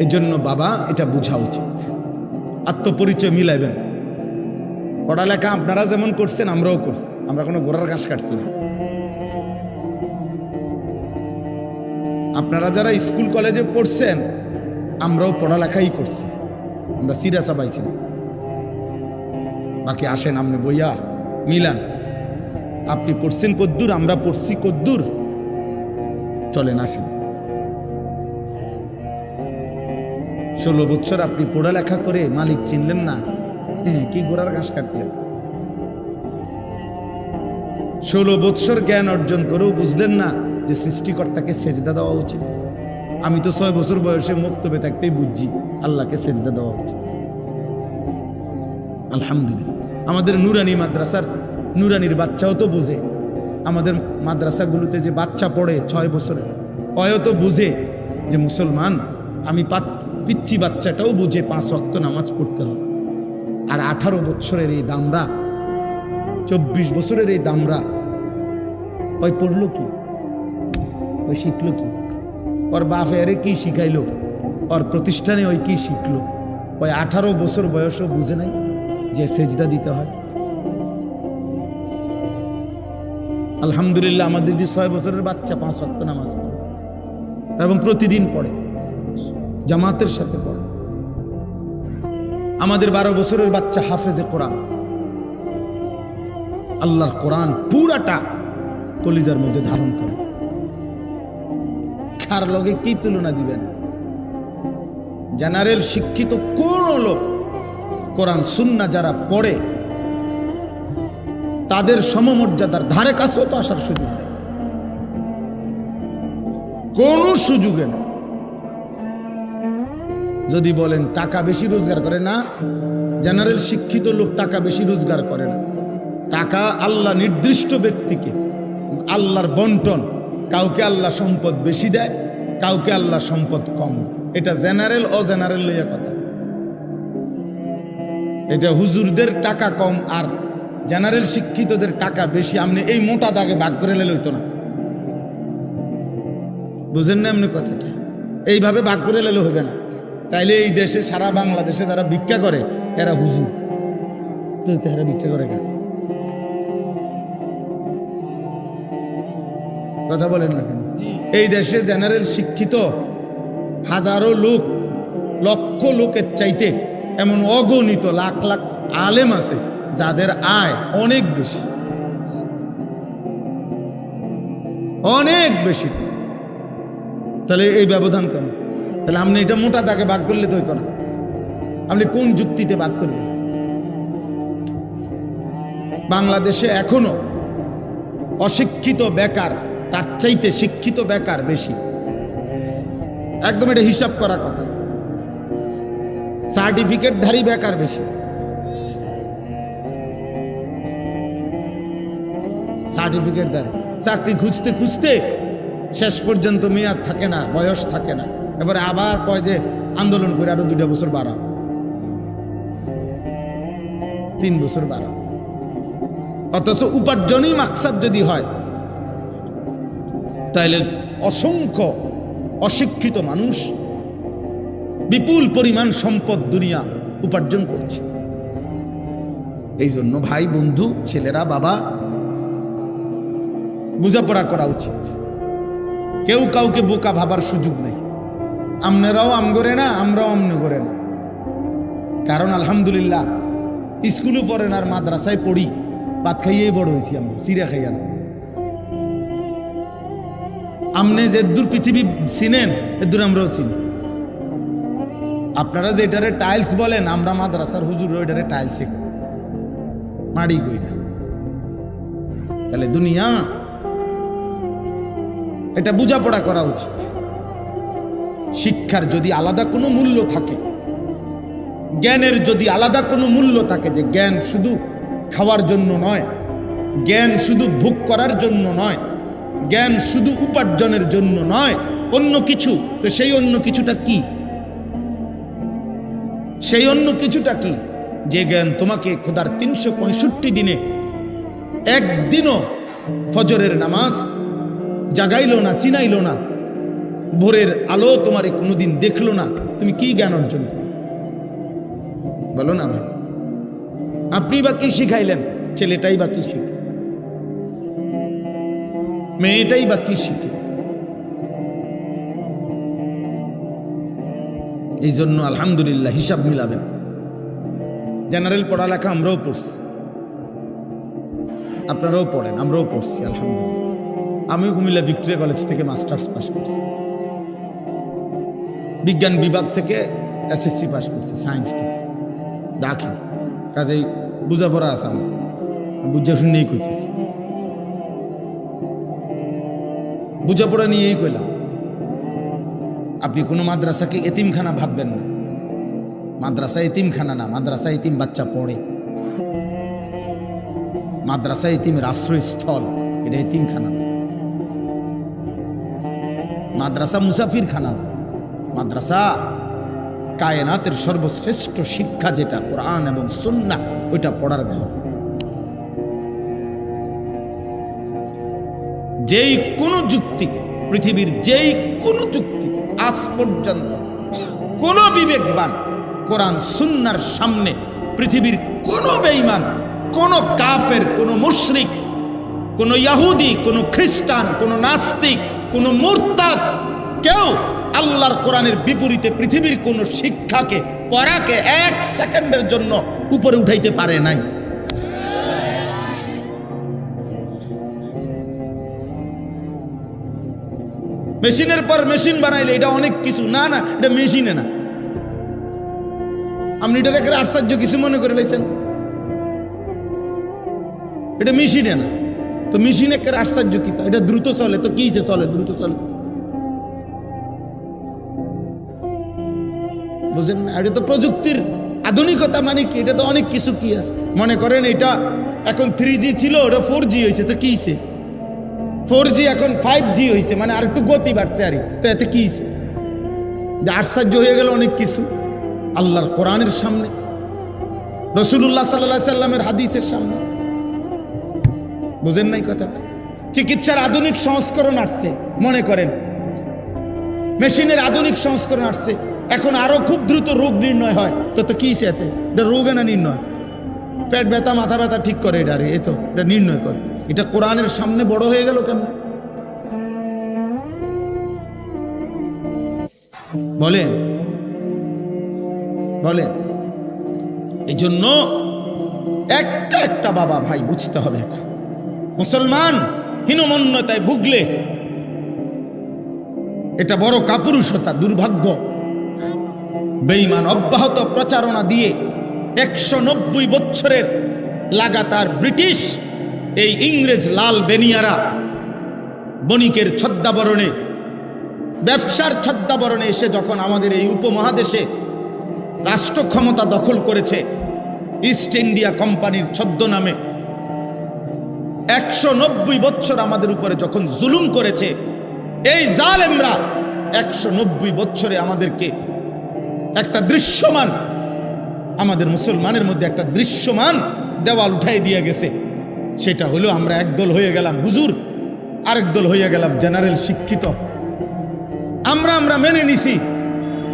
এজন্য বাবা এটা বোঝা উচিত, আত্মপরিচয় মিলাইবেন। পড়ালেখা আপনারা যেমন করছেন আমরাও করছি, আমরা কোনো গোড়ার ঘাস কাটছি না। আপনারা যারা স্কুল কলেজে পড়ছেন আমরাও পড়ালেখাই করছি, আমরা সিরাসা পাইছি না। বাকি আসেন আপনি বইয়া মিলান, আপনি পড়ছেন কদ্দুর, আমরা পড়ছি কদ্দুর, চলেন আসেন। 16 বছর আপনি পড়ালেখা করে মালিক চিনলেন না, কি গোড়ার ঘাস কাটলেন। 16 বছর জ্ঞান অর্জন করেও বুঝলেন না যে সৃষ্টিকর্তাকে সেজদা দেওয়া উচিত। আমি তো 6 বছর বয়সে মক্তবে থাকতেই বুঝছি আল্লাহকে সেজদা দেওয়া উচিত। আলহামদুলিল্লাহ, আমাদের নুরানি মাদ্রাসার নুরানির বাচ্চাও তো বুঝে, আমাদের মাদ্রাসাগুলোতে যে বাচ্চা পড়ে 6 বছরের, অয় তো বুঝে যে মুসলমান আমি। পিচ্ছি বাচ্চাটাও বুঝে 5 ওয়াক্ত নামাজ পড়তে হবে। আর 18 বছরের এই দামরা, 24 বছরের এই দামরা ওই পড়লো কি, ওই শিখলো কি, ওর বাপেরে কি শিখাইলো, ওর প্রতিষ্ঠানে ওই কি শিখলো। ওই 18 বছর বয়সও বুঝে নাই যে সেজদা দিতে হয়। আলহামদুলিল্লাহ, আমাদের দিদি 6 বছরের বাচ্চা 5 ওয়াক্ত নামাজ পড়ে এবং প্রতিদিন পড়ে, জামাতের সাথে পড়ে। আমাদের 12 বছরের বাচ্চা হাফেজে কোরআন, আল্লাহর কোরআন পুরাটা কলিজার মধ্যে ধারণ করে। কার লগে কি তুলনা দিবেন? জেনারেল শিক্ষিত কোন লোক কোরআন সুন্নাহ যারা পড়ে তাদের সমমর্যাদার ধারে কাছেও তো আসার সুযোগ নেই, কোন সুযোগে না। যদি বলেন টাকা বেশি রোজগার করে, না, জেনারেল শিক্ষিত লোক টাকা বেশি রোজগার করে না। টাকা আল্লাহ নির্দিষ্ট ব্যক্তিকে, আল্লাহর বন্টন, কাউকে আল্লাহ সম্পদ বেশি দেয়, কাউকে আল্লাহ সম্পদ কম। এটা জেনারেল ও জেনারেল লইয়া কথা। এটা হুজুরদের টাকা কম আর জেনারেল শিক্ষিতদের টাকা বেশি, আপনি এই মোটা দাগে ভাগ করে লইতো না। বুঝেন না এমনি কথাটা? এইভাবে ভাগ করে লেলে হবে না। তাইলে এই দেশে, সারা বাংলাদেশে যারা ভিক্ষা করে এরা হুজুর, তো এরা ভিক্ষা করে কেন? কথা বলেন না কেন? এই দেশে জেনারেল শিক্ষিত হাজারো লোক, লক্ষ লোকের চাইতে এমন অগণিত লাখ লাখ আলেম আছে যাদের আয় অনেক বেশি, অনেক বেশি। তাহলে এই ব্যবধান কেন? তাহলে আপনি এটা মোটা দাগে ভাগ করলে তো হইতো না। আপনি কোন যুক্তিতে ভাগ করবেন? বাংলাদেশে এখনো অশিক্ষিত বেকার তার চাইতে শিক্ষিত বেকার বেশি, একদম এটা হিসাব করা কথা। সার্টিফিকেটধারী বেকার বেশি, সার্টিফিকেটধারী চাকরি খুঁজতে খুঁজতে শেষ পর্যন্ত মেয়াদ থাকে না, বয়স থাকে না, এবারে আবার কয় যে আন্দোলন করে আরো 2 বছর বাড়াও, 3 বছর বাড়াও। অথচ উপার্জনই মাকসাদ যদি হয় তাহলে অসংখ্য অশিক্ষিত মানুষ বিপুল পরিমাণ সম্পদ দুনিয়া উপার্জন করছে। এই জন্য ভাই, বন্ধু, ছেলেরা, বাবা, বোঝাপড়া করা উচিত। কেউ কাউকে বোকা ভাবার সুযোগ নেই। আপনারাও আম করে না, আমরাও আমনে করে না। কারণ আলহামদুলিল্লাহ স্কুলে পড়েন আর মাদ্রাসায় পড়ি, ভাত খাইয়েই বড় হয়েছি আমরা, সিরা খাইয়া না। আমনে যে দূর পৃথিবী চিনেন এদূর আমরাও চিনি। আপনারা যেটারে টাইলস বলেন, আমরা মাদ্রাসার হুজুর ওইটারে টাইলস মাড়ি কই না। তাহলে দুনিয়া এটা বোঝাপড়া করা উচিত। শিক্ষার যদি আলাদা কোনো মূল্য থাকে, জ্ঞানের যদি আলাদা কোনো মূল্য থাকে, যে জ্ঞান শুধু খাওয়ার জন্য নয়, জ্ঞান শুধু ভোগ করার জন্য নয়, জ্ঞান শুধু উপার্জনের জন্য নয়, অন্য কিছু, তো সেই অন্য কিছুটা কি? সেই অন্য কিছুটা কি? যে জ্ঞান তোমাকে খোদার 365 দিনে একদিনও ফজরের নামাজ জাগাইল না, চিনাইল না, ভোরের আলো তোমারে কোনোদিন দেখলো না, তুমি কি জ্ঞান অর্জন করো? বলো না ভাই। আপনি বা কি শিখাইলেন? ছেলেটাই বা কি শিখল? মেয়েটাই বা কি শিখল? এই জন্য আলহামদুলিল্লাহ হিসাব মিলাবেন। জেনারেল পড়ালেখা আমরাও পড়ছি, আপনারাও পড়েন, আমরাও পড়ছি আলহামদুলিল্লাহ। আমিও কুমিল্লা ভিক্টোরিয়া কলেজ থেকে মাস্টার্স পাস করছি, বিজ্ঞান বিভাগ থেকে এসএসসি পাস করছি, সায়েন্স থেকে দাখিল। কাজেই বুঝাপড়া আছে আমার, বুঝা শুনেই কইতেছি, বুঝাপড়া নিয়েই কইলাম। আপনি কোনো মাদ্রাসাকে এতিমখানা ভাববেন না। মাদ্রাসা এতিমখানা না, মাদ্রাসা এতিম বাচ্চা পড়ে। মাদ্রাসা এতিমের আশ্রয়স্থল, এটা এতিমখানা না। মাদ্রাসা মুসাফির খানা না, মাদ্রাসা কায়নাতের সর্বশ্রেষ্ঠ শিক্ষা যেটা কোরআন এবং সুন্নাহ, ওইটা পড়ার ঘর। যেই কোনো যুক্তিকে, পৃথিবীর যেই কোনো যুক্তিকে আজ পর্যন্ত কোন বিবেকবান কোরআন সুন্নাহর সামনে, পৃথিবীর কোন বেঈমান, কোন কাফের, কোন মুশরিক, কোন ইহুদি, কোন খ্রিস্টান, কোন নাস্তিক, কোন মুরতাদ, কেউ আল্লাহর কোরআনের বিপরীতে পৃথিবীর কোন শিক্ষাকে, পড়াকে 1 সেকেন্ডের জন্য উপরে উঠাইতে পারে নাই। মেশিনের পর মেশিন বানাইলে এটা অনেক কিছু না, না এটা মেশিনে না। আপনি এটা রেখে আশ্চর্য কিছু মনে করে লাইছেন, এটা মেশিনে না। তো মেশিনে কে আশ্চর্য কি? এটা দ্রুত চলে, তো কি চলে? দ্রুত চলে, বুঝেন না? এটা তো প্রযুক্তির আধুনিকতা। মানে কি? এটা তো অনেক কিছু কি আছে। মনে করেন এটা এখন 3G ছিল, ওটা 4G হয়েছে, তো কি হয়েছে? 4G এখন 5G হয়েছে, মানে আর একটু গতি বাড়ছে। আর তো এতে কি হয়েছে? আশ্চর্য হয়ে গেল অনেক কিছু আল্লাহর কোরআনের সামনে, রাসূলুল্লাহ সাল্লাল্লাহু আলাইহি সাল্লামের হাদিসের সামনে। বুঝেন নাই কথাটা? চিকিৎসার আধুনিক সংস্করণ আসছে, মনে করেন মেশিনের আধুনিক সংস্করণ আসছে, এখন আরো খুব দ্রুত রোগ নির্ণয় হয়। তো কি হয়েছে এতে? এটা রোগ না নির্ণয়? পেট ব্যথা, মাথা ব্যথা ঠিক করে, এটা এই তো এটা নির্ণয় করে। এটা কোরআনের সামনে বড় হয়ে গেল কেমন? বলেন বলেন। এই জন্য একটা একটা বাবা ভাই বুঝতে হবে, এটা মুসলমান হীনমন্যতায় ভুগলে এটা বড় কাপুরুষতা, দুর্ভাগ্য। বেঈমান অব্যাহত প্রচারণা দিয়ে 190 বছরের লাগাতার ব্রিটিশ এই ইংরেজ লাল বেনিয়ারা বণিকের ছদ্মাবরণে, ব্যবসার ছদ্মাবরণে এসে যখন আমাদের এই উপমহাদেশে রাষ্ট্র ক্ষমতা দখল করেছে, ইস্ট ইন্ডিয়া কোম্পানির ছদ্মনামে 190 বছর আমাদের উপরে যখন জুলুম করেছে, এই জালেমরা 190 বছরে আমাদেরকে একটা দৃশ্যমান, আমাদের মুসলমানের মধ্যে একটা দৃশ্যমান দেওয়াল উঠাই দিয়ে গেছে। সেটা হলো আমরা একদল হয়ে গেলাম হুজুর, আরেক দল হয়ে গেলাম জেনারেল শিক্ষিত। আমরা মেনে নিছি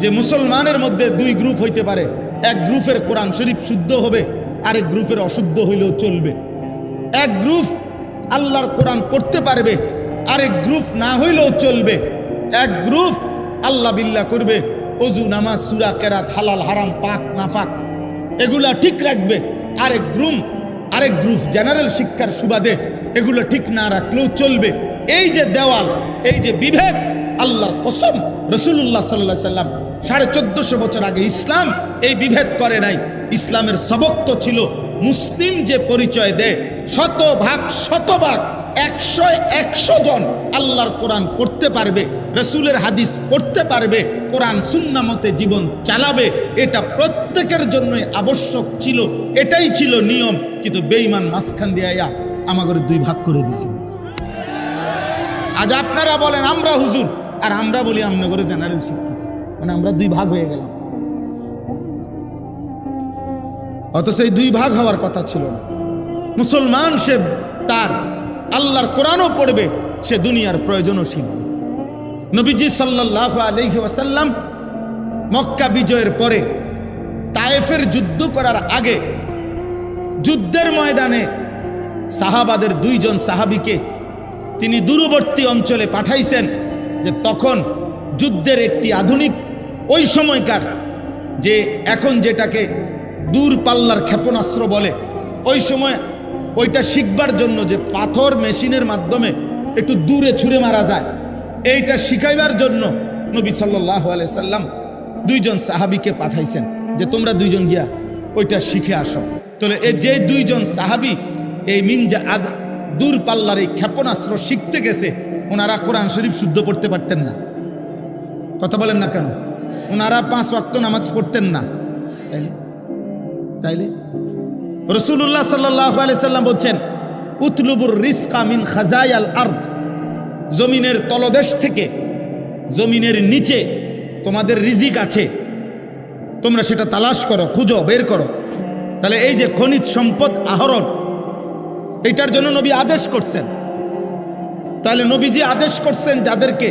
যে মুসলমানের মধ্যে 2 গ্রুপ হইতে পারে, এক গ্রুপের কোরআন শরীফ শুদ্ধ হবে, আরেক গ্রুপের অশুদ্ধ হইলেও চলবে। এক গ্রুপ আল্লাহর কোরআন পড়তে পারবে, আরেক গ্রুপ না হইলেও চলবে। এক গ্রুপ আল্লাহ বিল্লাহ করবে, ওযু নামাজ সূরা কেরাত হালাল হারাম পাক নাফাক এগুলা ঠিক রাখবে। আরেক গ্রুপ জেনারেল শিক্ষার সুবাদে এগুলো ঠিক না রাখলেও চলবে। এই যে দেওয়াল, এই যে বিভেদ, আল্লাহর কসম রাসূলুল্লাহ সাল্লাল্লাহু আলাইহি সাল্লাম 1450 বছর আগে ইসলাম এই বিভেদ করে নাই। ইসলামের সবক তো ছিল মুসলিম যে পরিচয় দেয় শতভাগ 100 জন আল্লাহর কোরআন পড়তে পারবে, রসুলের হাদিস পড়তে পারবে, কোরআন সুন্নাহ মতে জীবন চালাবে, এটা প্রত্যেকের জন্যই আবশ্যক ছিল, এটাই ছিল নিয়ম। কিন্তু বেঈমান মাঝখান দিয়ে আমাদের 2 ভাগ করে দিছে। আজ আপনারা বলেন আমরা হুজুর, আর আমরা বলি আমনগরে জেনারেল শিক্ষিত, মানে আমরা 2 ভাগ হয়ে গেলাম। অথচ এই 2 ভাগ হওয়ার কথা ছিল না। মুসলমান সে তার আল্লাহর কোরআনও পড়বে, সে দুনিয়ার প্রয়োজনও শিখবে। নবীজি সাল্লাল্লাহু আলাইহি ওয়াসাল্লাম মক্কা বিজয়ের পরে তায়েফের যুদ্ধ করার আগে যুদ্ধের ময়দানে সাহাবাদের 2 জন সাহাবীকে তিনি দূরবর্তী অঞ্চলে পাঠাইছেন, যে তখন যুদ্ধের একটি আধুনিক ওই সময়কার যে এখন যেটাকে দূর পাল্লার ক্ষেপণাস্ত্র বলে, ওই সময় ওইটা শিখবার জন্য যে পাথর মেশিনের মাধ্যমে একটু দূরে ছুঁড়ে মারা যায়, এইটা শিখাইবার জন্য নবী সাল্লাল্লাহু আলাইহি সাল্লাম 2 জন সাহাবীকে পাঠাইছেন যে তোমরা 2 জন গিয়া ওইটা শিখে আসো। তাহলে এই যে 2 জন সাহাবী এই দূর পাল্লার এই ক্ষেপণাস্ত্র শিখতে গেছে, ওনারা কোরআন শরীফ শুদ্ধ পড়তে পারতেন না। কথা বলেন না কেন? ওনারা 5 ওয়াক্ত নামাজ পড়তেন না। তাইলে রাসূলুল্লাহ সাল্লাল্লাহু আলাইহি সাল্লাম বলছেন উতলুবুর রিজকা মিন খাজায়াল আরদ, জমিনের তলদেশ থেকে, জমিনের নিচে তোমাদের রিজিক আছে, তোমরা সেটা তালাশ করো, খুঁজো, বের করো। তাহলে এই যে খনিজ সম্পদ আহরণ, এটার জন্য নবী আদেশ করছেন। তাহলে নবীজি আদেশ করছেন যাদেরকে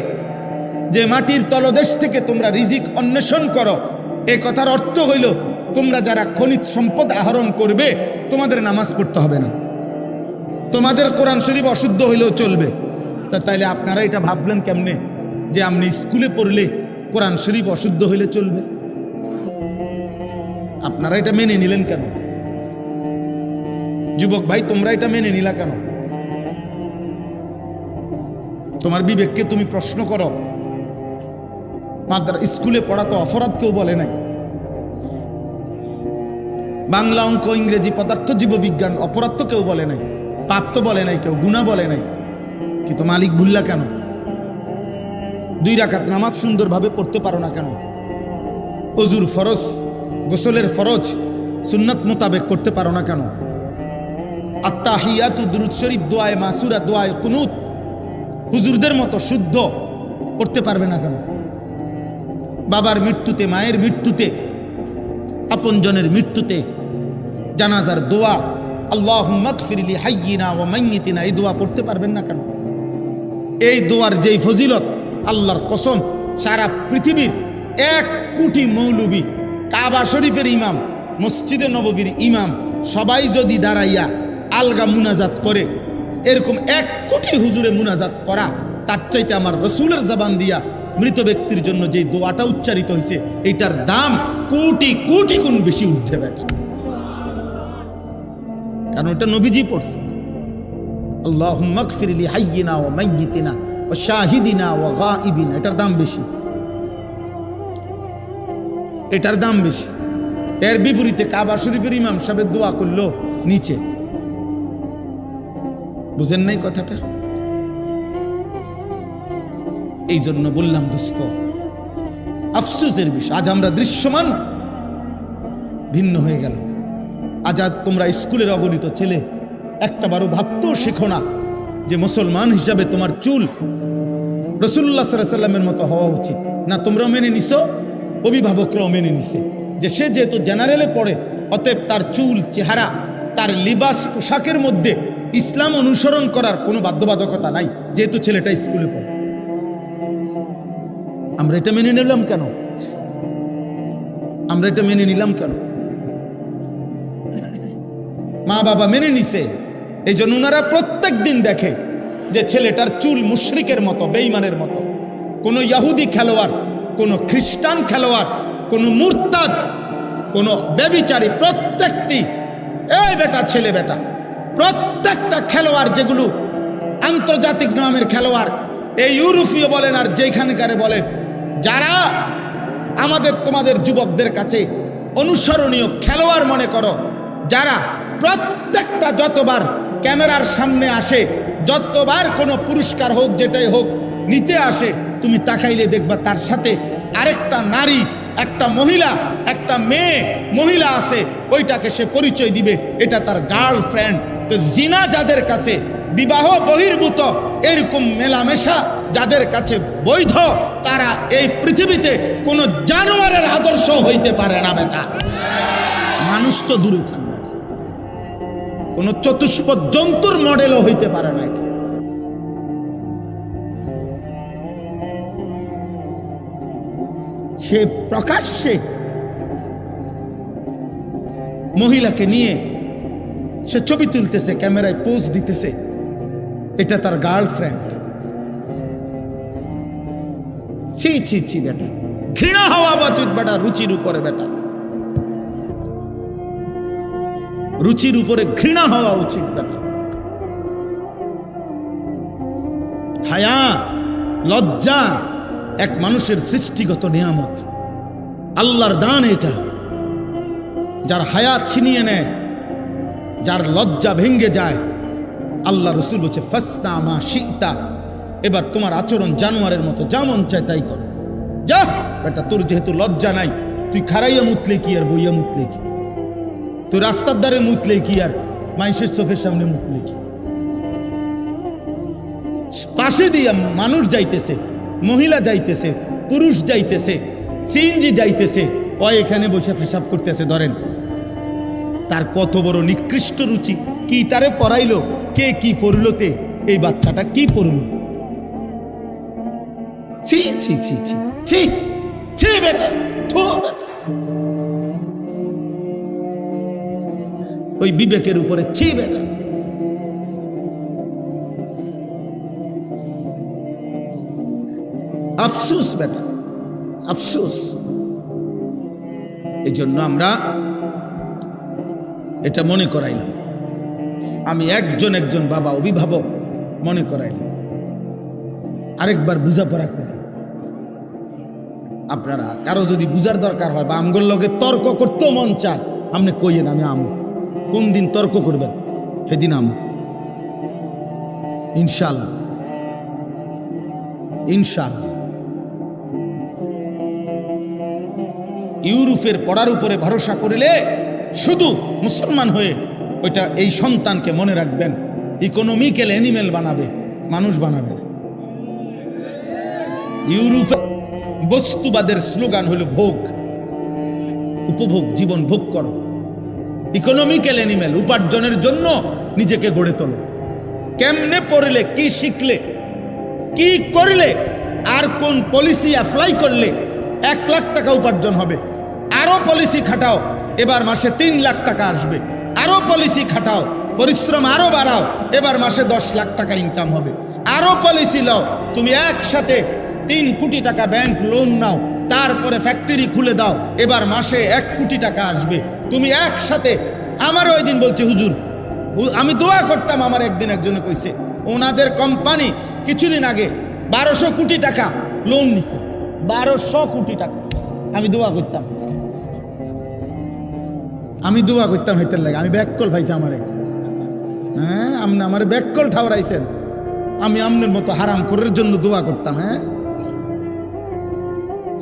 যে মাটির তলদেশ থেকে তোমরা রিজিক অন্বেষণ করো, এই কথার অর্থ হইল তোমরা যারা খনিজ সম্পদ আহরণ করবে তোমাদের নামাজ পড়তে হবে না, তোমাদের কোরআন শরীফ অশুদ্ধ হইলেও চলবে। তাইলে আপনারা এটা ভাবলেন কেমনে যে আপনি স্কুলে পড়লে কোরআন শরীফ অশুদ্ধ হইলে চলবে? আপনারা এটা মেনে নিলেন কেন? যুবক ভাই, তোমরা এটা মেনে নিলা কেন? তোমার বিবেককে তুমি প্রশ্ন করো। স্কুলে পড়া তো অপরাধ কেউ বলে নাই। বাংলা, অঙ্ক, ইংরেজি, পদার্থ, জীববিজ্ঞান অপরাধ তো কেউ বলে নাই, পাপ তো বলে নাই কেউ, গুনাহ বলে নাই। কিন্তু মালিক ভুললা কেন? 2 রাকাত নামাজ সুন্দরভাবে পড়তে পারো না কেন? ওযুর ফরজ, গোসলের ফরজ সুন্নাত মোতাবেক করতে পারো না কেন? আত্তাহিয়াতু, দুরূদ শরীফ, দোয়ায়ে মাসুরা, দোয়ায়ে কুনুত হুজুরদের মতো শুদ্ধ করতে পারবে না কেন? বাবার মৃত্যুতে, মায়ের মৃত্যুতে, আপনজনের মৃত্যুতে জানাজার দোয়া আল্লাহুম্মা গফির লি হাইয়িনা ওয়া মাইয়িতিনা, এই দোয়া পড়তে পারবেন না কেন? এই দোয়ার যেই ফজিলত, আল্লাহর কসম সারা পৃথিবীর 1 কোটি মৌলবী, কাবা শরীফের ইমাম, মসজিদে নববীর ইমাম, সবাই যদি দাঁড়াইয়া আলগা মুনাজাত করে, এরকম 1 কোটি হুজুরে মুনাজাত করা, তার চাইতে আমার রসুলের জবান দিয়া মৃত ব্যক্তির জন্য যে দোয়াটা উচ্চারিত হয়েছে, এইটার দাম কোটি কোটি গুণ বেশি উঠতে বেটা। কারণ এটা নবীজি পড়ছে, আল্লাহুম্মা গফির লি হাইয়িনা ওয়া মাইয়িতিনা ওয়া শাহিদিনা ওয়া গায়িবিনা, এটার দাম বেশি, এটার দাম বেশি। এর বিপরীতে কাবা শরীফের ইমাম সাহেব দোয়া করলো নিচে। বুঝেন নাই কথাটা? এই জন্য বললাম দোস্ত, আফসোসের বিষয় আজ আমরা দৃশ্যমান ভিন্ন হয়ে গেলাম। আজ তোমরা স্কুলের অগণিত ছেলে একটাবারও ভাবতেও শেখো না যে মুসলমান হিসাবে তোমার চুল রাসূলুল্লাহ সাল্লাল্লাহু আলাইহি ওয়াসাল্লামের মতো হওয়া উচিত না। তোমরাও মেনে নিছো, অভিভাবকরাও মেনে নিছে যে সে যেহেতু জেনারেলে পড়ে, অতএব তার চুল, চেহারা, তার লিবাস, পোশাকের মধ্যে ইসলাম অনুসরণ করার কোনো বাধ্যবাধকতা নাই, যেহেতু ছেলেটা স্কুলে পড়ে। আমরা এটা মেনে নিলাম কেন? আমরা এটা মেনে নিলাম কেন? মা বাবা মেনে নিছে, এই জন্য ওনারা প্রত্যেক দিন দেখে যে ছেলেটার চুল মুশরিকের মতো, বেঈমানের মতো। কোন ইহুদি খেলোয়াড়, কোন খ্রিস্টান খেলোয়াড়, কোন মুরতাদ, কোন ব্যভিচারী, প্রত্যেকটি এই বেটা ছেলে বেটা, প্রত্যেকটা খেলোয়াড় যেগুলো আন্তর্জাতিক নামের খেলোয়াড়, এই ইউরোপীয় বলেন আর যেখানকারে বলেন, যারা আমাদের তোমাদের যুবকদের কাছে অনুসরণীয় খেলোয়াড় মনে করো, যারা প্রত্যেকটা যতবার ক্যামেরার সামনে আসে, যতবার কোনো পুরস্কার হোক যেটাই হোক নিতে আসে, তুমি তাকাইলে দেখবা তার সাথে আরেকটা নারী, একটা মহিলা, একটা মেয়ে মহিলা আছে, ওইটাকে সে পরিচয় দিবে এটা তার গার্লফ্রেন্ড। তো জিনা যাদের কাছে বিবাহ বহির্ভূত এরকম মেলামেশা যাদের কাছে বৈধ, তারা এই পৃথিবীতে কোনো জানোয়ারের আদর্শ হইতে পারে না বেটা। মানুষ তো দূরে থাকবে, কোনো চতুষ্পদ জন্তুর মডেলও হইতে পারে না এটা। সে প্রকাশ্যে মহিলাকে নিয়ে সে ছবি তুলতেছে, ক্যামেরায় পোজ দিতেছে, এটা তার গার্লফ্রেন্ড। ছি ছি ছি বেটা, ঘৃণা হওয়া উচিত বেটা রুচির উপরে। বেটা রুচির উপরে ঘৃণা হওয়া উচিত বেটা। হায়া, লজ্জা এক মানুষের সৃষ্টিগত নিয়ামত, আল্লাহর দান এটা। যার হায়া ছিনিয়ে নেয়, যার লজ্জা ভেঙ্গে যায়, আল্লাহ রসুল বলছে ফাসনা মা শিতা, এবার তোমার আচরণ জানোয়ারের মতো, যা মন চায় তাই কর। যা বেটা, তোর যেহেতু লজ্জা নাই, তুই খারাইয়া মুতলে কি আর বইয়া মুতলে কি, তুই রাস্তার ধারে মুতলে কি আর মানুষের চোখের সামনে মুতলে কি। পাশে দিয়ে মানুষ যাইতেছে, মহিলা যাইতেছে, পুরুষ যাইতেছে, সিএনজি যাইতেছে, ও এখানে বসে পেশাব করতেছে। ধরেন তার কত বড় নিকৃষ্ট রুচি, কি তারে পড়াইলো, কে কি পড়লোতে, এই বাচ্চাটা কি পড়লো। ছি ছি ছি ছি ছি ছি বেটা, থু বেটা। ওই বিবেকের উপরে ছি বেটা। আফসোস বেটা, আফসোস। এই জন্য আমরা এটা মনে করাইলাম, আমি একজন বাবা অভিভাবক মনে করাইলাম, আরেকবার বুঝাপড়া করি। আপনারা কারো যদি বুঝার দরকার হয় বা আমগোর লগে তর্ক করতেও মন চায়, আপনি কইয়েন আমি আমু। কোন দিন তর্ক করবেন সেদিন আমু, ইনশাআল্লাহ ইনশাআল্লাহ। ইউরোপের পড়ার উপরে ভরসা করিলে শুধু মুসলমান হয়ে ওইটা এই সন্তানকে মনে রাখবেন ইকোনমিক্যাল অ্যানিমেল বানাবে, মানুষ বানাবে না। ইউরোপে বস্তুবাদের স্লোগান হলো ভোগ, উপভোগ, জীবন ভোগ করো। ইকোনমিক্যাল অ্যানিমেল, উপার্জনের জন্য নিজেকে গড়ে তোলো। কেমনে পড়লে, কি শিখলে, কি করলে, আর কোন পলিসি অ্যাপ্লাই করলে 1 লাখ টাকা উপার্জন হবে, আরো পলিসি খাটাও, এবার মাসে 3 লাখ টাকা আসবে, আরো পলিসি খাটাও, পরিশ্রম আরো বাড়াও, এবার মাসে 10 লাখ টাকা ইনকাম হবে, আরো পলিসি লাও, তুমি একসাথে 3 কোটি টাকা ব্যাংক লোন নাও, তারপরে ফ্যাক্টরি খুলে দাও, এবার মাসে 1 কোটি টাকা আসবে। তুমি একসাথে, আমার ওই দিন বলছে হুজুর, আমি দোয়া করতাম, আমার একদিন একজনে কইছে ওনাদের কোম্পানি কিছুদিন আগে 1200 কোটি টাকা লোন নিছে, 1200 কোটি টাকা। আমি দোয়া করতাম, হেতের লাগে, আমি ব্যাককল পাইছি আমার। হ্যাঁ, আপনি আমার ব্যাককল ঠাওরাইছেন, আমি আপনার মতো হারাম করার জন্য দোয়া করতাম। হ্যাঁ,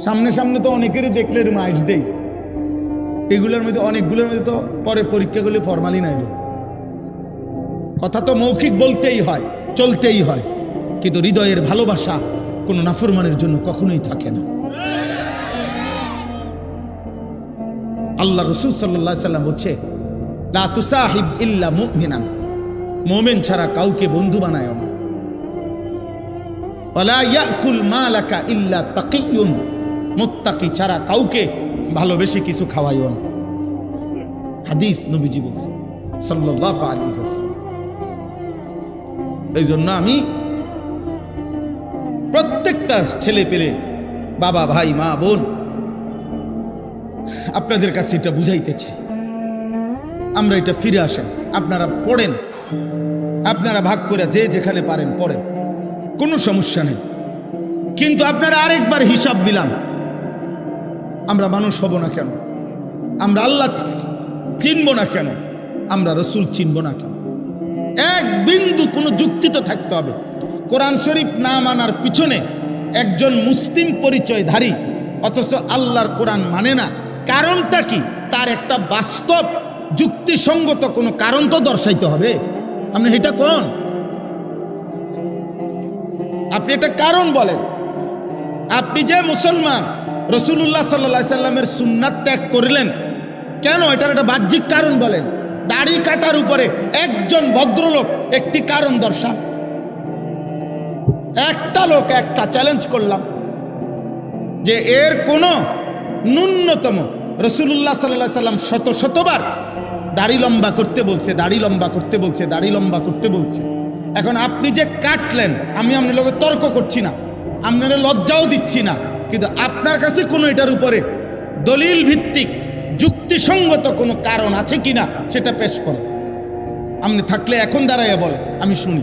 সামনে সামনে তো অনেকেরই দেখলে এরকম আইস দেই, এগুলোর মধ্যে অনেকগুলোর মধ্যে তো পরে পরীক্ষাগুলি ফরমালি নাইব। কথা তো মৌখিক বলতেই হয়, চলতেই হয়, কিন্তু হৃদয়ের ভালোবাসা কোনো নাফরমানের জন্য কখনোই থাকে না। আল্লাহ রাসূল সাল্লাল্লাহু আলাইহি সাল্লাম বলছে, লা তুসাহিব ইল্লা মুমিনান, মুমিন ছাড়া কাউকে বন্ধু বানায়ও না। ওয়ালা ইয়াকুল মালাকা ইল্লা তাকিয়ুন, মুত্তাকি ছাড়া কাউকে ভালোবেসে কিছু খাওয়াইও না। হাদিস নবীজি বলছে সাল্লাল্লাহু আলাইহি ওয়াসাল্লাম। এই জন্য আমি প্রত্যেকটা ছেলে পেলে, বাবা, ভাই, মা, বোন, আপনাদের কাছে এটা বুঝাইতে চাই, আমরা এটা ফিরে আসেন, আপনারা পড়েন, আপনারা ভাগ করে যে যেখানে পারেন পড়েন, কোনো সমস্যা নেই। কিন্তু আপনারা আরেকবার হিসাব দিলাম, আমরা মানুষ হব না কেন? আমরা আল্লাহ চিনব না কেন? আমরা রসুল চিনব না কেন? এক বিন্দু কোনো যুক্তি তো থাকতে হবে। কোরআন শরীফ না মানার পিছনে একজন মুসলিম পরিচয়ধারী অথচ আল্লাহর কোরআন মানে না, কারণটা কি? তার একটা বাস্তব যুক্তিসঙ্গত কোনো কারণ তো দর্শাইতে হবে। আপনি এটা কোন, আপনি এটা কারণ বলেন। আপনি যে মুসলমান, রাসূলুল্লাহ সাল্লাল্লাহু আলাইহি সাল্লামের সুন্নাত ত্যাগ করলেন কেন? এটার একটা বাহ্যিক কারণ বলেন। দাড়ি কাটার উপরে একজন ভদ্রলোক একটি কারণ দর্শান। একটা লোক, একটা চ্যালেঞ্জ করলাম যে এর কোনো ন্যূনতম, রাসূলুল্লাহ সাল্লাল্লাহু আলাইহি সাল্লাম শতবার দাড়ি লম্বা করতে বলছে, দাড়ি লম্বা করতে বলছে, দাড়ি লম্বা করতে বলছে। এখন আপনি যে কাটলেন, আমি আপনার লোকে তর্ক করছি না, আপনার লজ্জাও দিচ্ছি না, কিন্তু আপনার কাছে কোনো এটার উপরে দলিল ভিত্তিক যুক্তিসঙ্গত কোনো কারণ আছে কিনা সেটা পেশ করো। আপনি থাকলে এখন দাঁড়াইয়া বলে, আমি শুনি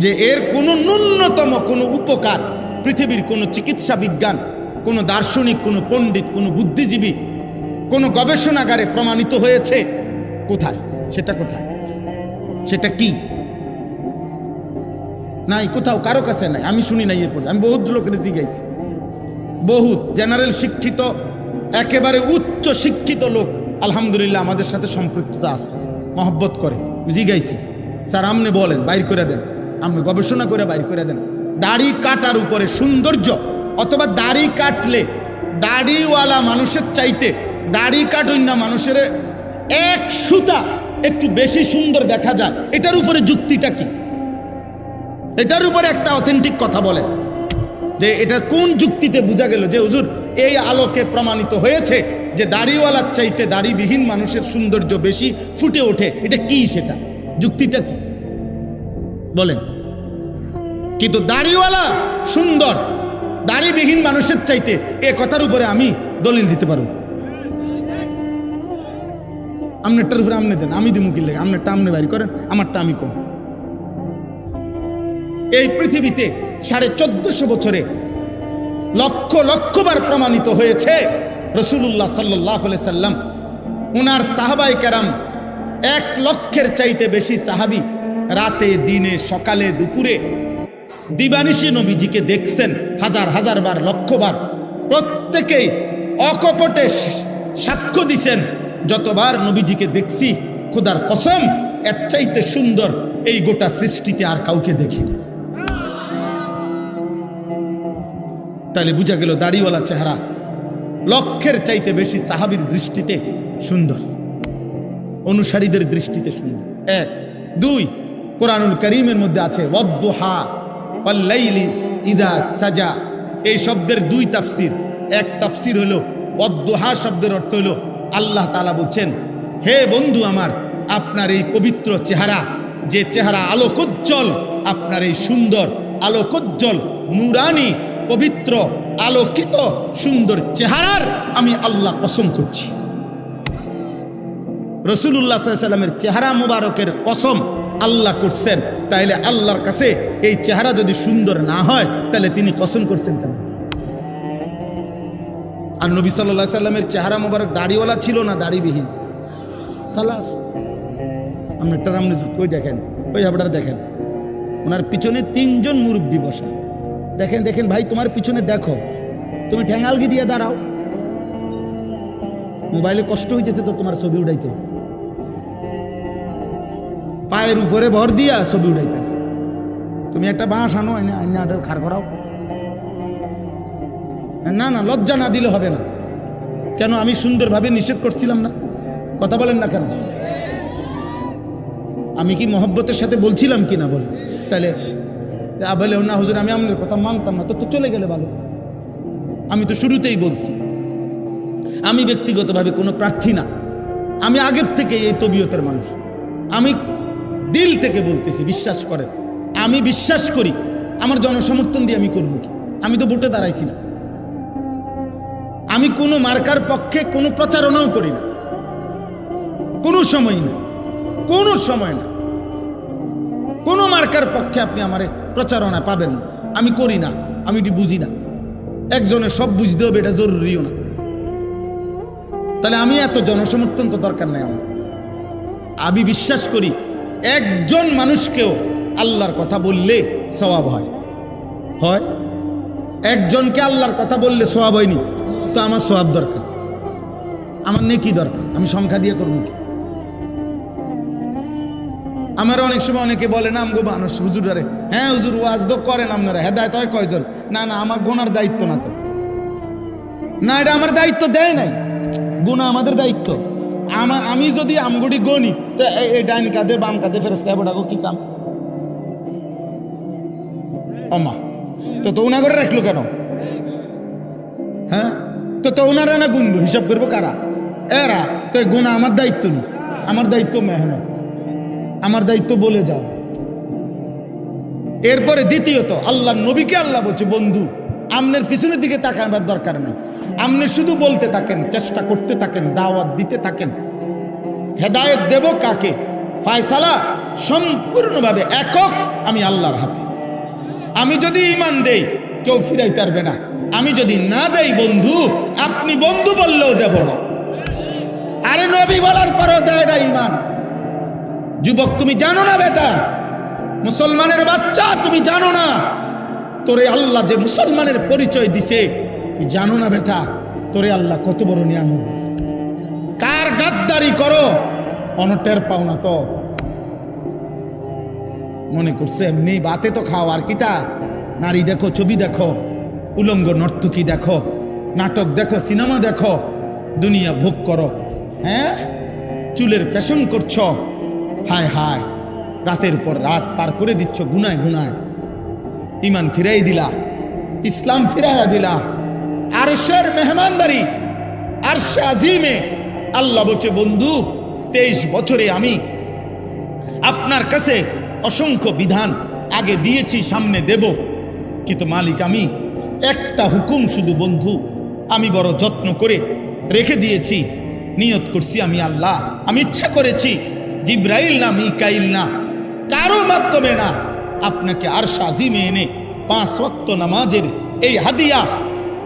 যে এর কোনো ন্যূনতম কোনো উপকার পৃথিবীর কোনো চিকিৎসা বিজ্ঞান, কোনো দার্শনিক, কোনো পণ্ডিত, কোনো বুদ্ধিজীবী, কোনো গবেষণাগারে প্রমাণিত হয়েছে? কোথায় সেটা? কোথায় সেটা? কি নাই, কোথাও কারো কাছে নাই, আমি শুনি নাই। এরপরে আমি বহুত লোকের জিজ্ঞাসি, বহুত জেনারেল শিক্ষিত, একেবারে উচ্চ শিক্ষিত লোক আলহামদুলিল্লাহ আমাদের সাথে সম্পৃক্ততা আছে, মহব্বত করে। জিজ্ঞাসি, স্যার আপনি বলেন, বাইর করে দেন, আপনি গবেষণা করে বাইর করে দেন, দাড়ি কাটার উপরে সৌন্দর্য, অথবা দাড়ি কাটলে দাড়িওয়ালা মানুষের চাইতে দাড়ি কাটুন না মানুষের এক সুতা একটু বেশি সুন্দর দেখা যায়, এটার উপরে যুক্তিটা কি? এটার উপরে একটা অথেন্টিক কথা বলেন যে এটা কোন যুক্তিতে বোঝা গেল যে হুজুর এই আলোকে প্রমাণিত হয়েছে যে দাড়িওয়ালার চাইতে দাড়িবিহীন মানুষের সৌন্দর্য বেশি ফুটে ওঠে। এটা কি? সেটা যুক্তিটা কি বলেন? কিন্তু দাড়িওয়ালা সুন্দর দাড়িবিহীন মানুষের চাইতে, এ কথার উপরে আমি দলিল দিতে পারব। আপনারটার উপরে আপনি দেন, আমি দিমুকি লেগে, আপনারটা আপনি বাইর করেন, আমারটা আমি কম। এই পৃথিবীতে 1450 বছরে লক্ষ লক্ষবার প্রমাণিত হয়েছে রাসূলুল্লাহ সাল্লাল্লাহু আলাইহি সাল্লাম, ওনার সাহাবায়ে কেরাম 1 লক্ষের চাইতে বেশি সাহাবী রাতে, দিনে, সকালে, দুপুরে, দিবানিশি নবীজিকে দেখছেন হাজার হাজার বার, লক্ষবার। প্রত্যেকেই অকপটে সাক্ষ্য দিছেন, যতবার নবীজিকে দেখছি খোদার কসম এর চাইতে সুন্দর এই গোটা সৃষ্টিতে আর কাউকে দেখিনি। তাহলে বুঝা গেল দাড়িওয়ালা চেহারা লক্ষের চাইতে বেশি সাহাবীর দৃষ্টিতে সুন্দর, অনুসারীদের দৃষ্টিতে সুন্দর। 1 2 কোরআনুল কারীমের মধ্যে আছে ওয়াদ-দুহা ওয়াল-লাইলি ইযা সাজা। এই শব্দের 2 তাফসীর। এক তাফসীর হলো ওয়াদ-দুহা শব্দের অর্থ হলো আল্লাহ তাআলা বলছেন, হে বন্ধু আমার, আপনার এই পবিত্র চেহারা, যে চেহারা আলোকোজ্জ্বল, আপনার এই সুন্দর আলোকোজ্জ্বল নূরানি পবিত্র আলোকিত সুন্দর চেহারার আমি আল্লাহ কসম করছি। রাসূলুল্লাহ সাল্লাল্লাহু আলাইহি সাল্লামের চেহারা মুবারকের কসম আল্লাহ করছেন। তাইলে আল্লাহর কাছে এই চেহারা যদি সুন্দর না হয় তাহলে তিনি কসম করছেন কেন? আর নবী সাল্লাল্লাহু আলাইহি সাল্লামের চেহারা মুবারক দাড়িওয়ালা ছিল না দাড়িবিহীন? খালাস। আপনি ওই দেখেন, ওই আপনারা দেখেন, ওনার পিছনে 3 জন মুরব্বী বসা। দেখেন দেখেন ভাই, তোমার পিছনে দেখো, তুমি ঠ্যাঙালগি দিয়ে দাঁড়াও, মোবাইলে কষ্ট হইতেছে তো তোমার ছবি উঠাইতে, পায়ের উপরে ভর দিয়া ছবি উঠাইতেছে। তুমি একটা বাঁশ আনো, খাড় করাও। না না, লজ্জা না দিলে হবে না। কেন? আমি সুন্দরভাবে নিষেধ করছিলাম না? কথা বলেন না কেন? আমি কি মহব্বতের সাথে বলছিলাম কি না? বলে তাহলে বলে না হুজুর আমি আপনার কথা মানতাম না, তো চলে গেলে ভালো। আমি তো শুরুতেই বলছি আমি ব্যক্তিগতভাবে কোনো প্রার্থী না, আমি আগের থেকে এই তবিয়তের মানুষ। আমি দিল থেকে বলতেছি, বিশ্বাস করেন, আমি বিশ্বাস করি আমার জনসমর্থন দিয়ে আমি করবো কি? আমি তো ভোটে দাঁড়াইছি না, আমি কোনো মার্কার পক্ষে কোনো প্রচারণাও করি না, কোনো সময় না, কোনো সময় না, কোনো মার্কার পক্ষে আপনি আমার প্রচারণা পাবেন না। আমি করি না, আমি এটি বুঝি না। একজনের সব বুঝতে হবে এটা জরুরিও না। তাহলে আমি এত জনসমর্থন তো দরকার নেই আমার। আমি বিশ্বাস করি একজন মানুষকেও আল্লাহর কথা বললে সওয়াব হয়। হয় একজনকে আল্লাহর কথা বললে সওয়াব হয়নি, তো আমার সওয়াব দরকার, আমার নেকি দরকার। আমি সংখ্যা দিয়ে করবো কি? আমার অনেক সময় অনেকে বলে না আমগো মানুষ হুজুরারে, হ্যাঁ হুজুর ওয়াজ তো করেন আপনারা, হেদায়েত হয় কয়জন? না না, আমার গোনার দায়িত্ব না তো, না এটা আমার দায়িত্ব দেয় নাই, গুনাহ আমাদের দায়িত্ব। আমি যদি আমগুড়ি গনি তো এই ডাইন কাঁধে বাম কাঁধে ফেরেশতা ডাকো কি কাম? অমা তো উনা করে রাখলো কেন? হ্যাঁ তো উনারা না গুনবো, হিসাব করবো কারা? এরা। তো গুনাহ আমার দায়িত্ব নেই, আমার দায়িত্ব মেহনত, আমার দায়িত্ব বলে যাও। এরপরে দ্বিতীয়ত আল্লাহর নবীকে আল্লাহ বলছে বন্ধু আমনের পিছনের দিকে তাকাবার দরকার নেই, আপনি শুধু বলতে থাকেন, চেষ্টা করতে থাকেন, দাওয়াত দিতে থাকেন। হেদায়েত দেব কাকে? ফায়সালা সম্পূর্ণভাবে একক আমি আল্লাহর হাতে। আমি যদি ঈমান দেই কেউ ফিরাইতে পারবে না, আমি যদি না দেই বন্ধু, আপনি বন্ধু বললেও দেব না। আরে নবী বলার পরও দেয় না ঈমান। যুবক তুমি জানো না বেটা, মুসলমানের বাচ্চা তুমি জানো না তোরে আল্লাহ যে মুসলমানের পরিচয় দিছে, তুই জানো না বেটা তোরে আল্লাহ কত বড় নিয়ামত দিছে। কার গাদ্দারি করো অনটের পাও না তো, মনে করছে এমনি বাতে তো খাও। আর কিটা? নারী দেখো, ছবি দেখো, উলঙ্গ নর্তকী দেখো, নাটক দেখো, সিনেমা দেখো, দুনিয়া ভোগ করো। হ্যাঁ চুলের ফ্যাশন করছ, হায় হায় রাতের পর রাত পার করে দিচ্ছ গুনায় গুনায়। ঈমান ফিরাই দিলা, ইসলাম ফিরাইয়া দিলা। আরশের মেহমানদারি, আরশে আজিমে আল্লাহ বলছে বন্ধু 23 বছরে আমি আপনার কাছে অসংখ্য বিধান আগে দিয়েছি, সামনে দেব, কিন্তু মালিক আমি একটা হুকুম শুধু বন্ধু আমি বড় যত্ন করে রেখে দিয়েছি। নিয়ত করছি আমি আল্লাহ, আমি ইচ্ছা করেছি জিব্রাইল না মিকাইল না কারো মাধ্যমে না, আপনাকে আরশ আজিমে এনে 5 ওয়াক্ত নামাজের এই হাদিয়া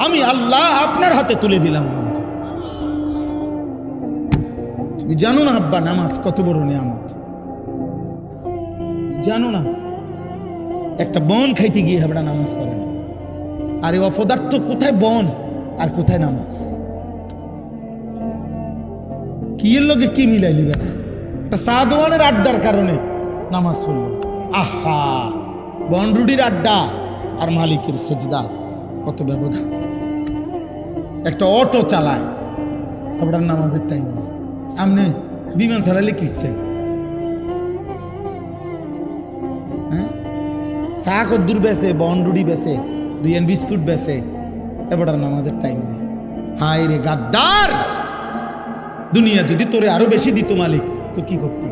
আমি আল্লাহ আপনার হাতে তুলে দিলাম। তুমি জানো না আব্বা নামাজ কত বড় নিয়ামত? জানো না একটা বন খাইতে গিয়ে হাবড়া নামাজ পড়ে না। আরে অপদার্থ কোথায় বন আর কোথায় নামাজ? কি এর লগে কি মিলাইলি বেটা? একটা সাদওয়ানের আড্ডার কারণে নামাজ পড়ল। আহা, বনরুডির আড্ডা আর মালিকের সেজদা কত ব্যবধান। একটা অটো চালায় আপনার নামাজের টাইম, আপনি বিমান চালালে কিনতেন। হ্যাঁ চা কদ্দুর বেছে, বনরুডি বেছে, 2 বিস্কুট বেছে, এবার নামাজের টাইম নেই। হায় রে গাদ্দার, দুনিয়া যদি তোরে আরো বেশি দিত মালিক তো কি করতি?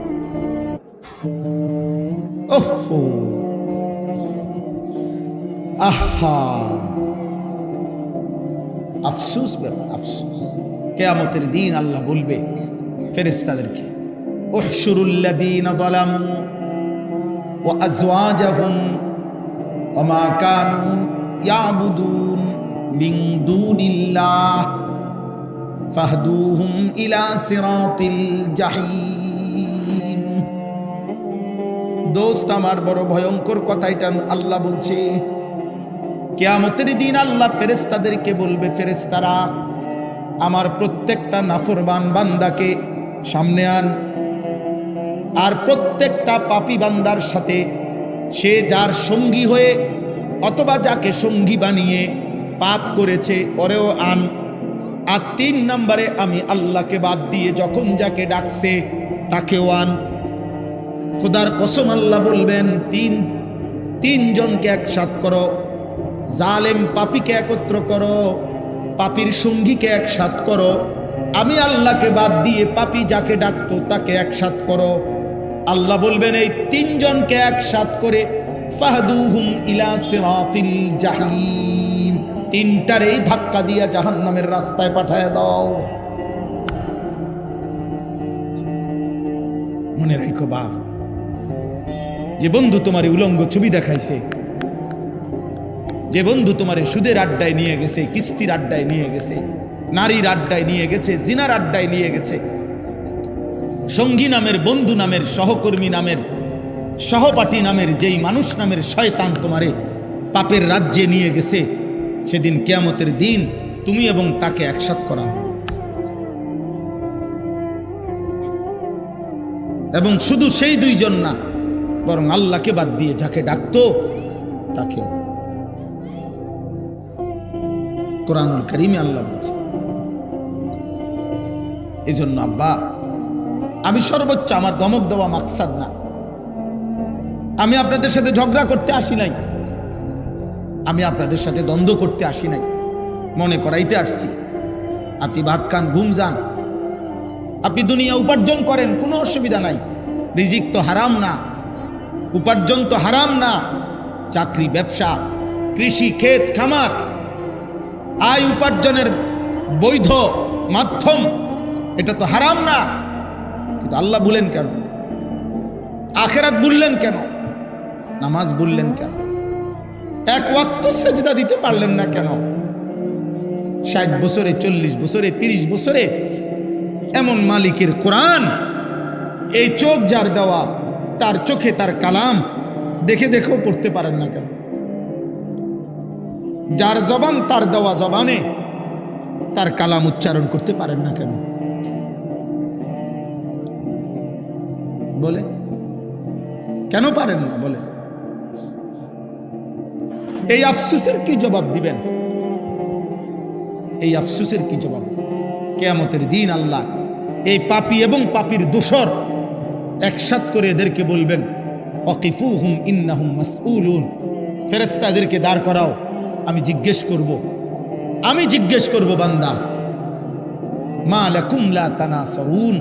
ওহো আহা, আফসোস ব্যাপার, আফসোস। কিয়ামতের দিন আল্লাহ বলবে ফেরেশতাদেরকে উহশুরুল্লাযীনা যালামু ওয়া আযওয়াজাহুম ওয়া মা কানু ইয়াবুদুন মিন দুনিল্লাহ ফাহদুহুম ইলা সিরাতিল জাহিম। দোস্ত আমার বড় ভয়ঙ্কর কথা এটা আল্লাহ বলছে। কিয়ামতের দিন আল্লাহ ফেরেশতাদেরকে বলবে, ফেরেশতারা আমার প্রত্যেকটা নাফরমান বান্দাকে সামনে আন, আর প্রত্যেকটা পাপী বান্দার সাথে সে যার সঙ্গী হয়ে অথবা যাকে সঙ্গী বানিয়ে পাপ করেছে ওরেও আন। আর 3 নম্বরে আমি আল্লাহকে বাদ দিয়ে যখন যাকে ডাকছে তাকেও আন। খোদার কসম আল্লাহ বলবেন তিন জনকে একসাথ করো, জালেম পাপীকে একত্র করো, পাপীর সঙ্গীকে একসাথ করো, আমি আল্লাহকে বাদ দিয়ে পাপী যাকে ডাকতো তাকে একসাথ করো। আল্লাহ বলবেন এই 3 জনকে একসাথ করে ফাহদুহুম ইলা সিরাতিল জাহিম, 3টারেই ধাক্কা দিয়া জাহান্নামের রাস্তায় পাঠায় দাও। মনে রাখো বাপ, যে বন্ধু তোমার উলঙ্গ ছবি দেখাইছে, যে বন্ধু তোমারে সুদের আড্ডায় নিয়ে গেছে, কিস্তির আড্ডায় নিয়ে গেছে, নারীর আড্ডায় নিয়ে গেছে, জিনার আড্ডায় নিয়ে গেছে, সঙ্গী নামের, বন্ধু নামের, সহকর্মী নামের, সহপাঠী নামের যেই মানুষ নামের শয়তান তোমারে পাপের রাজ্যে নিয়ে গেছে, সেদিন কিয়ামতের দিন তুমি এবং তাকে একসাথ করা হবে। এবং শুধু সেই দুইজন না, বরং আল্লাহকে বাদ দিয়ে যাকে ডাকতো তাকেও। কোরআনুল কারীমে আল্লাহ বলছে। এই জন্য আব্বা, আমি সর্বোচ্চ, আমার ধমক দেওয়া মাকসাদ না, আমি আপনাদের সাথে ঝগড়া করতে আসি নাই, আমি আপনাদের সাথে দ্বন্দ্ব করতে আসি নাই, মনে করাইতে আসছি আপনি ভাত খান, ঘুম যান, আপনি দুনিয়া উপার্জন করেন, কোনো অসুবিধা নাই। রিজিক তো হারাম না, উপার্জন তো হারাম না। চাকরি, ব্যবসা, কৃষি, ক্ষেত খামার, আয় উপার্জনের বৈধ মাধ্যম, এটা তো হারাম না। কিন্তু আল্লাহ বললেন কেন? আখিরাত বললেন কেন? নামাজ বললেন কেন? এক ওয়াক্ত সেজদা দিতে পারলেন না কেন? 60 বছরে, 40 বছরে, 30 বছরে এমন মালিকের কোরআন, এই চোখ যার দেওয়া, তার চোখে তার কালাম দেখে দেখেও পড়তে পারেন না কেন? যার জবান, তার দেওয়া জবানে তার কালাম উচ্চারণ করতে পারেন না কেন? বলে কেন পারেন না? বলে এই আফসোসের কি জবাব দিবেন? এই আফসোসের কি জবাব? কিয়ামতের দিন আল্লাহ এই পাপী এবং পাপীর দোসর একসাথ করে এদেরকে বলবেন, ওয়াকিফুহুম ইন্নাহুম মাসউলুন। ফেরেশতা এদেরকে দাঁড় করাও, আমি জিজ্ঞেস করব, বান্দা, মা লাকুম লা তানাসারুন।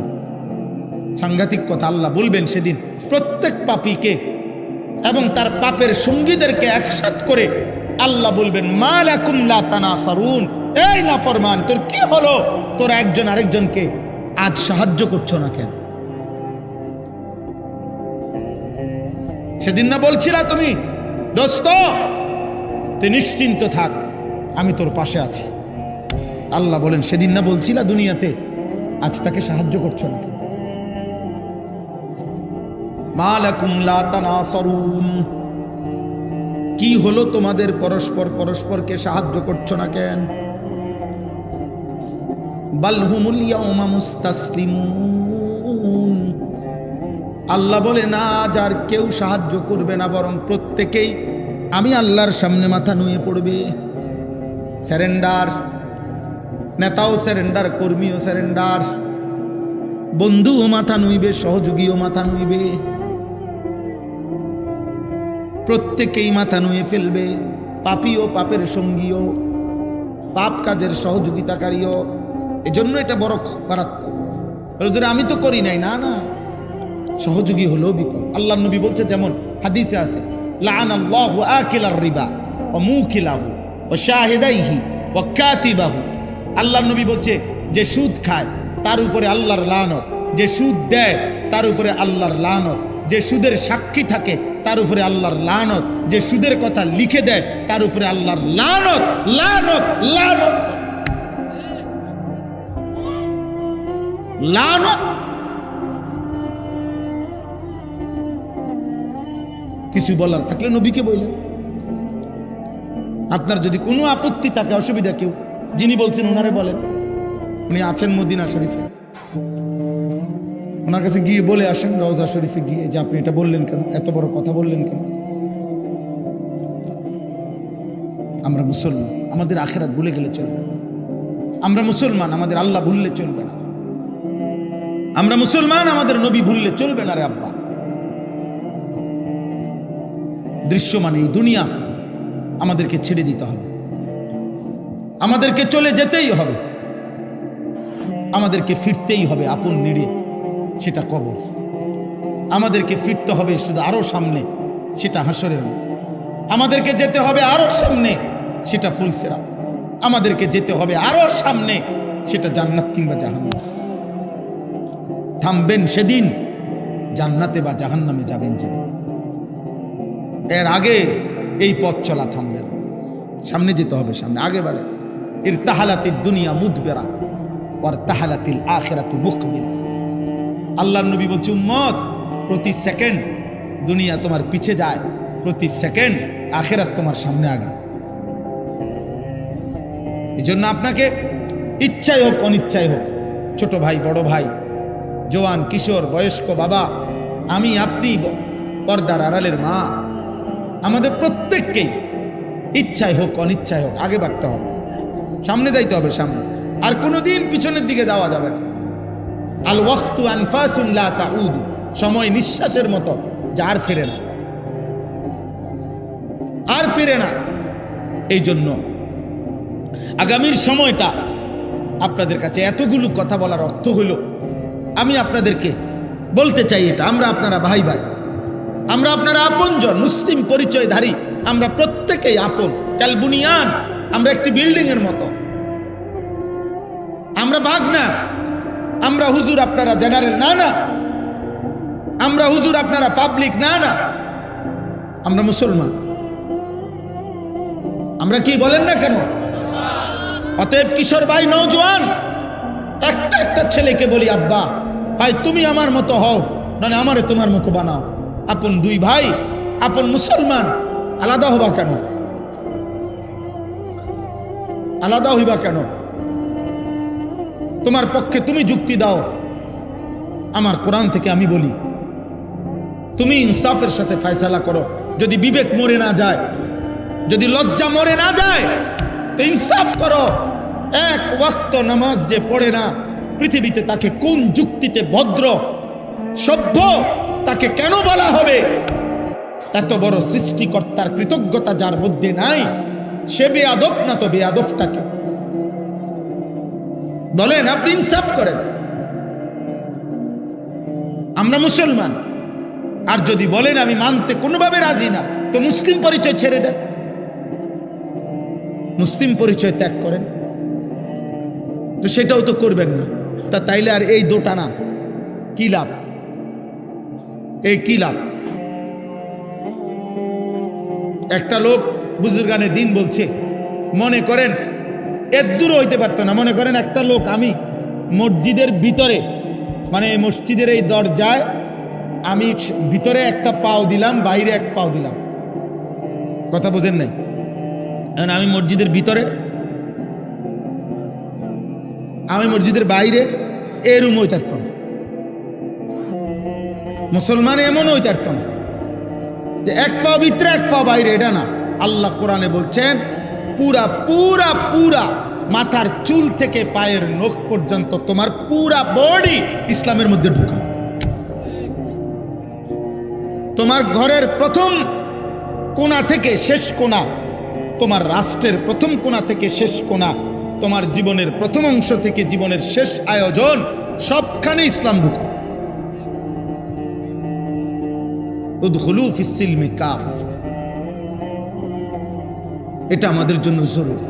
সাংঘাতিক কথা আল্লাহ বলবেন সেদিন প্রত্যেক পাপীকে এবং তার পাপের সঙ্গীদেরকে একসাথ করে আল্লাহ বলবেন, মা লাকুম লা তানাসারুন, এই নাফরমান, তোর কি হলো? তোরা একজন আরেকজনকে আজ সাহায্য করছো না কেন? সেদিন না বলছিলা তুমি, দোস্ত তুই নিশ্চিন্ত থাক, আমি তোর পাশে আছি। আল্লাহ বলেন, সেদিন না বলছিলা দুনিয়াতে, আজ তাকে সাহায্য করছো না কেন? মা লাকুম লা তানাসারুন, কি হলো তোমাদের? পরস্পরকে সাহায্য করছো না কেন? বাল হুমুল ইয়াউমা মুস্তাসলিমুন। আল্লাহ বলে, না, যার কেউ সাহায্য করবে না, বরং প্রত্যেকেই আমি আল্লাহর সামনে মাথা নুয়ে পড়বে। স্যারেন্ডার, নেতাও স্যারেন্ডার, কর্মীও স্যারেন্ডার, বন্ধুও মাথা নুইবে, সহযোগীও মাথা নুইবে, প্রত্যেকেই মাথা নুয়ে ফেলবে। পাপীও, পাপের সঙ্গীও, পাপ কাজের সহযোগিতাকারীও। এজন্য এটা বড় মারাত্মক। আমি তো করি নাই, না না, সহযোগী হলেও বিপদ। আল্লাহ নবী বলছে, যেমন হাদিসে আছে, লাআনাল্লাহু আকিলার রিবা ওয়া মুকিলাহু ওয়া শাহিদাইহি ওয়া কাতিবাহু। আল্লাহ নবী বলছে, যে সুদ খায় তার উপরে আল্লাহর লানত, যে সুদ দেয় তার উপরে আল্লাহর লানত, যে সুদের সাক্ষী থাকে তার উপরে আল্লাহর লানত, যে সুদের কথা লিখে দেয় তার উপরে আল্লাহর লানত, লানত, লানত, লানত। কিছু বলার থাকলে নবীকে বললেন। আপনার যদি কোনো আপত্তি থাকে, অসুবিধা, কেউ যিনি বলছেন ওনারে বলেন। উনি আছেন মদিনা শরীফে, ওনার কাছে গিয়ে বলে আসেন, রওজা শরীফে গিয়ে, যে আপনি এটা বললেন কেন, এত বড় কথা বললেন কেন? আমরা মুসলমান, আমাদের আখিরাত ভুলে গেলে চলবে না। আমরা মুসলমান, আমাদের আল্লাহ ভুললে চলবে না। আমরা মুসলমান, আমাদের নবী ভুললে চলবে না রে আব্বা। দৃশ্যমান এই দুনিয়া আমাদেরকে ছেড়ে দিতে হবে, আমাদেরকে চলে যেতেই হবে, আমাদেরকে ফিরতেই হবে আপন নিড়ে, সেটা কবর। আমাদেরকে ফিরতে হবে শুধু আরো সামনে, সেটা হাসরের মাঠ। আমাদেরকে যেতে হবে আরো সামনে, সেটা ফুলসেরা। আমাদেরকে যেতে হবে আরো সামনে, সেটা জান্নাত কিংবা জাহান্নাম। থামবেন সেদিন, জান্নাতে বা জাহান্নামে যাবেন যেদিন। এর আগে এই পথ চলা থামবে না। সামনে যেতে হবে, সামনে আগে বাড়ে। ইরতাহালাতিদ দুনিয়া মুদবিরা ওয়ারতাহালাতিল আখিরাতু মুকবিলা। আল্লাহর নবী বলছে, উম্মত প্রতি সেকেন্ড দুনিয়া তোমার পিছে যায়, প্রতি সেকেন্ড আখিরাত তোমার সামনে আগে। এই জন্য আপনাকে ইচ্ছাই হোক অনিচ্ছাই হোক, ছোট ভাই বড় ভাই, জওয়ান কিশোর বয়স্ক বাবা, আমি আপনি পর্দার আড়ালের মা, আমাদের প্রত্যেককেই ইচ্ছাই হোক অনিচ্ছাই হোক আগে বাড়তে হবে, সামনে যাইতে হবে, সামনে। আর কোনোদিন পিছনের দিকে যাওয়া যাবে না। আল ওয়াক্তু আনফাসুন লা তাউদু, সময় নিঃশ্বাসের মতো যা আর ফিরে না, আর ফিরে না। এই জন্য আগামীর সময়টা আপনাদের কাছে এতগুলো কথা বলার অর্থ হইল, আমি আপনাদেরকে বলতে চাই এটা, আমরা আপনারা ভাই ভাই, আমরা আপনারা আপনজন, মুসলিম পরিচয়ধারী, আমরা প্রত্যেকেই আপন। ক্যালবুনিয়ান, আমরা একটি বিল্ডিং এর মতো, আমরা ভাগ না। আমরা হুজুর আপনারা জেনারেল না, না আমরা হুজুর আপনারা পাবলিক না, না আমরা মুসলমান। আমরা কি বলেন না কেন? অতএব কিশোর ভাই, নওজোয়ান, একটা একটা ছেলেকে বলি, আব্বা ভাই তুমি আমার মতো হও, মানে আমারে তোমার মতো বানাও। আপন দুই ভাই, আপন মুসলমান, আলাদা হবা কেন? আলাদা হইবা কেন? তোমার পক্ষে তুমি যুক্তি দাও, আমার কোরআন থেকে আমি বলি, তুমি ইনসাফের সাথে ফয়সালা করো। যদি বিবেক মরে না যায়, যদি লজ্জা মরে না যায়, তো ইনসাফ করো। এক ওয়াক্ত নামাজ যে পড়ে না পৃথিবীতে, তাকে কোন যুক্তিতে ভদ্র সভ্য তাকে কেন বলা হবে? এত বড় সৃষ্টিকর্তার কৃতজ্ঞতা যার মধ্যে নাই, সে বেয়াদব না তো বেয়াদবটাকে বলেন? আপনি ইনসাফ করেন। আমরা মুসলমান, আর যদি বলেন আমি মানতে কোনোভাবে রাজি না, তো মুসলিম পরিচয় ছেড়ে দেন, মুসলিম পরিচয় ত্যাগ করেন। তো সেটাও তো করবেন না, তা তাইলে আর এই দোটানা কি লাভ? এই কি লাভ? একটা লোক বুজুর্গানে দিন বলছে, মনে করেন এর দূর হইতে পারতো না। মনে করেন একটা লোক, আমি মসজিদের ভিতরে, মানে মসজিদের এই দরজায় আমি ভিতরে একটা পাও দিলাম, বাইরে এক পাও দিলাম, কথা বুঝেন নাই? আমি মসজিদের ভিতরে, আমি মসজিদের বাইরে, এরম হইতে পারত না। মুসলমান এমন হইতে পারত না যে এক পাও ভিতরে এক পাও বাইরে, এটা না। আল্লাহ কোরআনে বলছেন, পুরা পুরা পুরা মাথার চুল থেকে পায়ের নখ পর্যন্ত তোমার পুরা বডি ইসলামের মধ্যে ঢুকা। তোমার ঘরের প্রথম কোণা থেকে শেষ কোণা, তোমার রাষ্ট্রের প্রথম কোণা থেকে শেষ কোণা, তোমার জীবনের প্রথম অংশ থেকে জীবনের শেষ আয়োজন, সবখানে ইসলাম ঢুকা। উদখুলু ফিস সিলমি কাফ, এটা আমাদের জন্য জরুরি।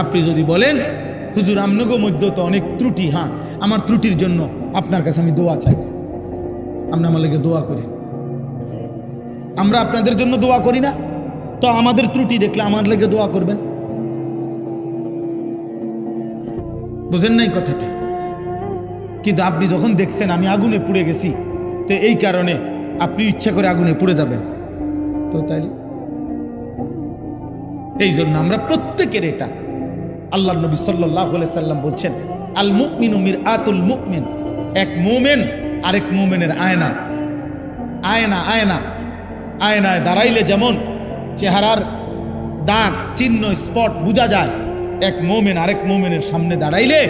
আপনি যদি বলেন হুজুর আমনগো মধ্যে তো অনেক ত্রুটি, হ্যাঁ আমার ত্রুটির জন্য আপনার কাছে আমি দোয়া চাই, আপনি আমার লেগে দোয়া করেন। আমরা আপনাদের জন্য দোয়া করি না, তো আমাদের ত্রুটি দেখলে আমার লেগে দোয়া করবেন। বুঝেন নাই কথাটা? কিন্তু আপনি যখন দেখছেন আমি আগুনে পুড়ে গেছি, তো এই কারণে আপনি ইচ্ছা করে আগুনে পুড়ে যাবেন, তো তাইলে এই জন্য আমরা প্রত্যেকের এটা, আল্লাহ নবী সাল্লাল্লাহু আলাইহি সাল্লাম বলছেন, আল মুমিনু মিরআতুল মুমিন, এক মুমিন আরেক মুমিনের আয়না। আয়না আয়না আয়নায় দাঁড়াইলে যেমন চেহারার দাগ চিহ্ন স্পট বোঝা যায়, এক মুমিন আরেক মুমিনের সামনে দাঁড়াইলে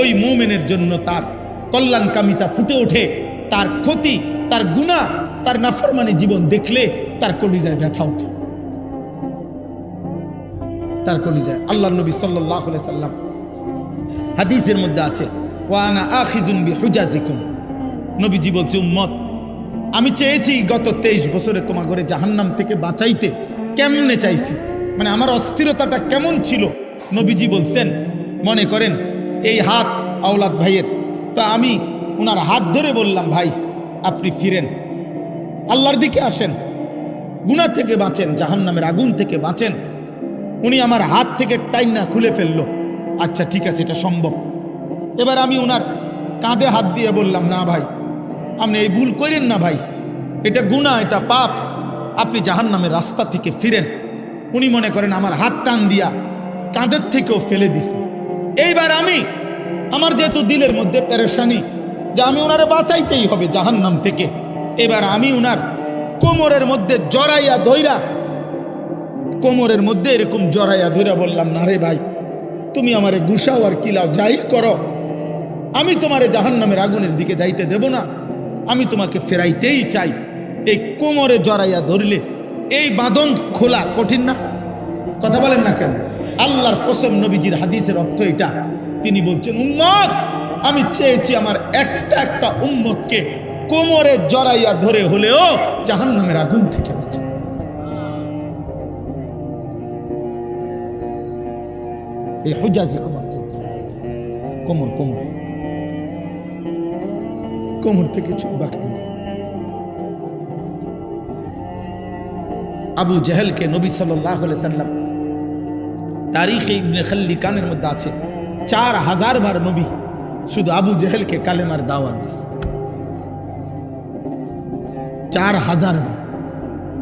ওই মুমিনের জন্য তার কল্যাণকামিতা ফুটে ওঠে, তার ক্ষতি, তার গুনাহ, তার নাফরমানি জীবন দেখলে তার কলিজায় ব্যথা ওঠে, তার কলিজায়। আল্লাহ নবী সাল্লাল্লাহু আলাইহি সাল্লাম হাদিসের মধ্যে আছে, ওয়া আনা আখিযুন বিহুজাজিকুম, নবীজি বলছে, উম্মত আমি চেয়েছি গত 23 বছরে তোমার ঘরে জাহান্নাম থেকে বাঁচাইতে। কেমনে চাইছি, মানে আমার অস্থিরতাটা কেমন ছিল? নবীজি বলছেন, মনে করেন এই হাত আওলাদ ভাইয়ের, তা আমি ওনার হাত ধরে বললাম, ভাই আপনি ফিরেন, আল্লাহর দিকে আসেন, গুনাহ থেকে বাঁচেন, জাহান্নামের আগুন থেকে বাঁচেন। উনি আমার হাত থেকে টাইনা খুলে ফেললো। আচ্ছা ঠিক আছে, এটা সম্ভব। এবার আমি ওনার কাঁধে হাত দিয়ে বললাম, না ভাই, আপনি এই ভুল করেন না ভাই, এটা গুনাহ, এটা পাপ, আপনি জাহান্নামের রাস্তা থেকে ফিরেন। উনি মনে করেন আমার হাত টান দিয়া কাঁধের থেকেও ফেলে দিছে। এইবার আমি, আমার যেহেতু দিলের মধ্যে পেরেশানি যে আমি ওনারে বাঁচাইতেই হবে জাহান্নাম থেকে, এবার আমি ওনার কোমরের মধ্যে জড়াইয়া ধইরা, কোমরের মধ্যে এরকম জড়াইয়া ধইরা বললাম, না রে ভাই, তুমি আমারে গুসাও আর কিলাও, যাই করো, আমি তোমারে জাহান্নামের আগুনের দিকে যাইতে দেব না, আমি তোমাকে ফেরাইতেই চাই। এই কোমরে জড়াইয়া ধরলে এই বাঁধন খোলা কঠিন না? কথা বলেন না কেন? আল্লাহর কসম, নবীজির হাদিসের অর্থ এটা। তিনি বলছেন, উম্মত, আমি চেয়েছি আমার একটা একটা উম্মতকে কোমরে জড়াইয়া ধরে হলেও জাহান্নামের আগুন থেকে বাঁচাতে। এই হুজাজি কোমর কোমর কোমর থেকে চুপ বাকি। আবু জেহেলকে নবী সাল্লাল্লাহু আলাইহি সাল্লাম তারিখে ইবনে খাল্লিকানের মধ্যে আছে 4000 বার নবী শুধু আবু জেহেলকে কালেমার দাওয়াত দিয়েছে। 4000 বার,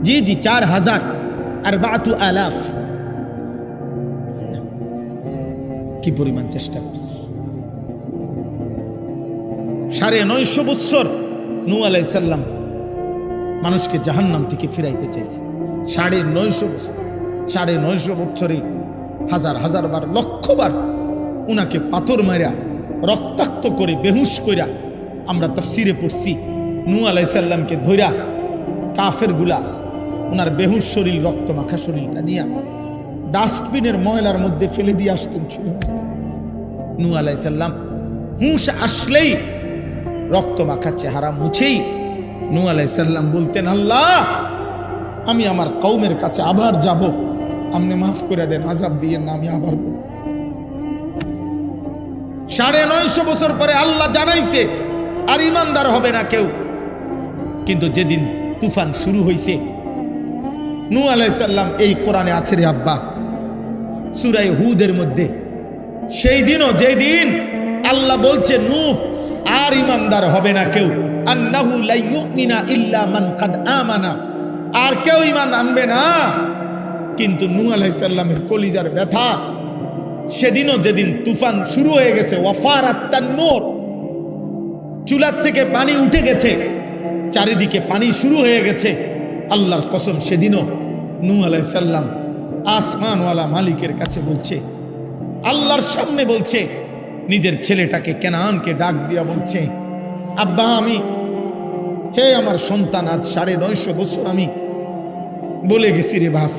জি জি 4000, আর 4000 কি পরিমাণ চেষ্টা করছে। 950 বছর নূহ আলাইহিস সালাম মানুষকে জাহান্নাম থেকে ফিরাইতে চাইছে। 950 বছর, 950 বছরে হাজার হাজার বার, লক্ষ বার উনাকে পাথর মারা রক্তাক্ত করে বেহুশ কইরা, আমরা তাফসিরে পড়ছি, নূহ আলাইহিস সালামকে ধইরা কাফের গুলা ওনার বেহুশ শরীর, রক্ত মাখা শরীরটা নিয়ে ডাস্টবিনের ময়লার মধ্যে ফেলে দিয়ে আসতেন ছুঁড়ে। নূহ আলাইহিস সালাম হুঁশ আসলেই রক্ত মাখা চেহারা মুছেই নূহ আলাইহিস সালাম বলতেন, আল্লাহ, আমি আমার কওমের কাছে আবার যাব, আপনি মাফ করে দেন, আযাব দিয়েন না, আমি আবার। 950 বছর পরে আল্লাহ জানাইছে আর ইমানদার হবে না কেউ। কিন্তু যেদিন তুফান শুরু হয়েছে, নূহ আলাইহিস সালাম, এই কোরআনে আছে রে আব্বা, সূরা হুদের মধ্যে, সেই দিনও যেদিন আল্লাহ বলছে নূহ আর ইমানদার হবে না কেউ, আন্নাহু লা ইউমিনা ইল্লা মান কাদ আমানা, আর কেউ ঈমান আনবে না। কিন্তু নূহ আলাইহিস সালামের কলিজার ব্যথা, সেদিনও যেদিন তুফান শুরু হয়ে গেছে, ওয়াফারাত তান্নুর, চুলার থেকে পানি উঠে গেছে, চারিদিকে পানি শুরু হয়ে গেছে, আল্লাহর কসম সেদিনও নূহ আলাইহিস সালাম আসমানওয়ালা মালিকের কাছে বলছে, আল্লাহর সামনে বলছে, নিজের ছেলেটাকে কেনানকে ডাক দিয়া বলছে, আব্বা, আমি, হে আমার সন্তান, আজ 950 বছর আমি বলে গেছি রে বাপ,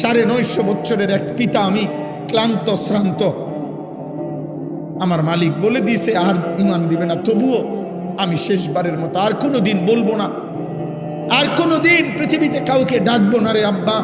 950 বছরের এক পিতা আমি, ক্লান্ত শ্রান্ত, আমার মালিক বলে দিয়েছে আর ঈমান দিবে না, তবুও আমি শেষবারের মতো আর কোনোদিন বলবো না, আর কোনোদিন পৃথিবীতে কাউকে ডাকবো না রে আব্বা।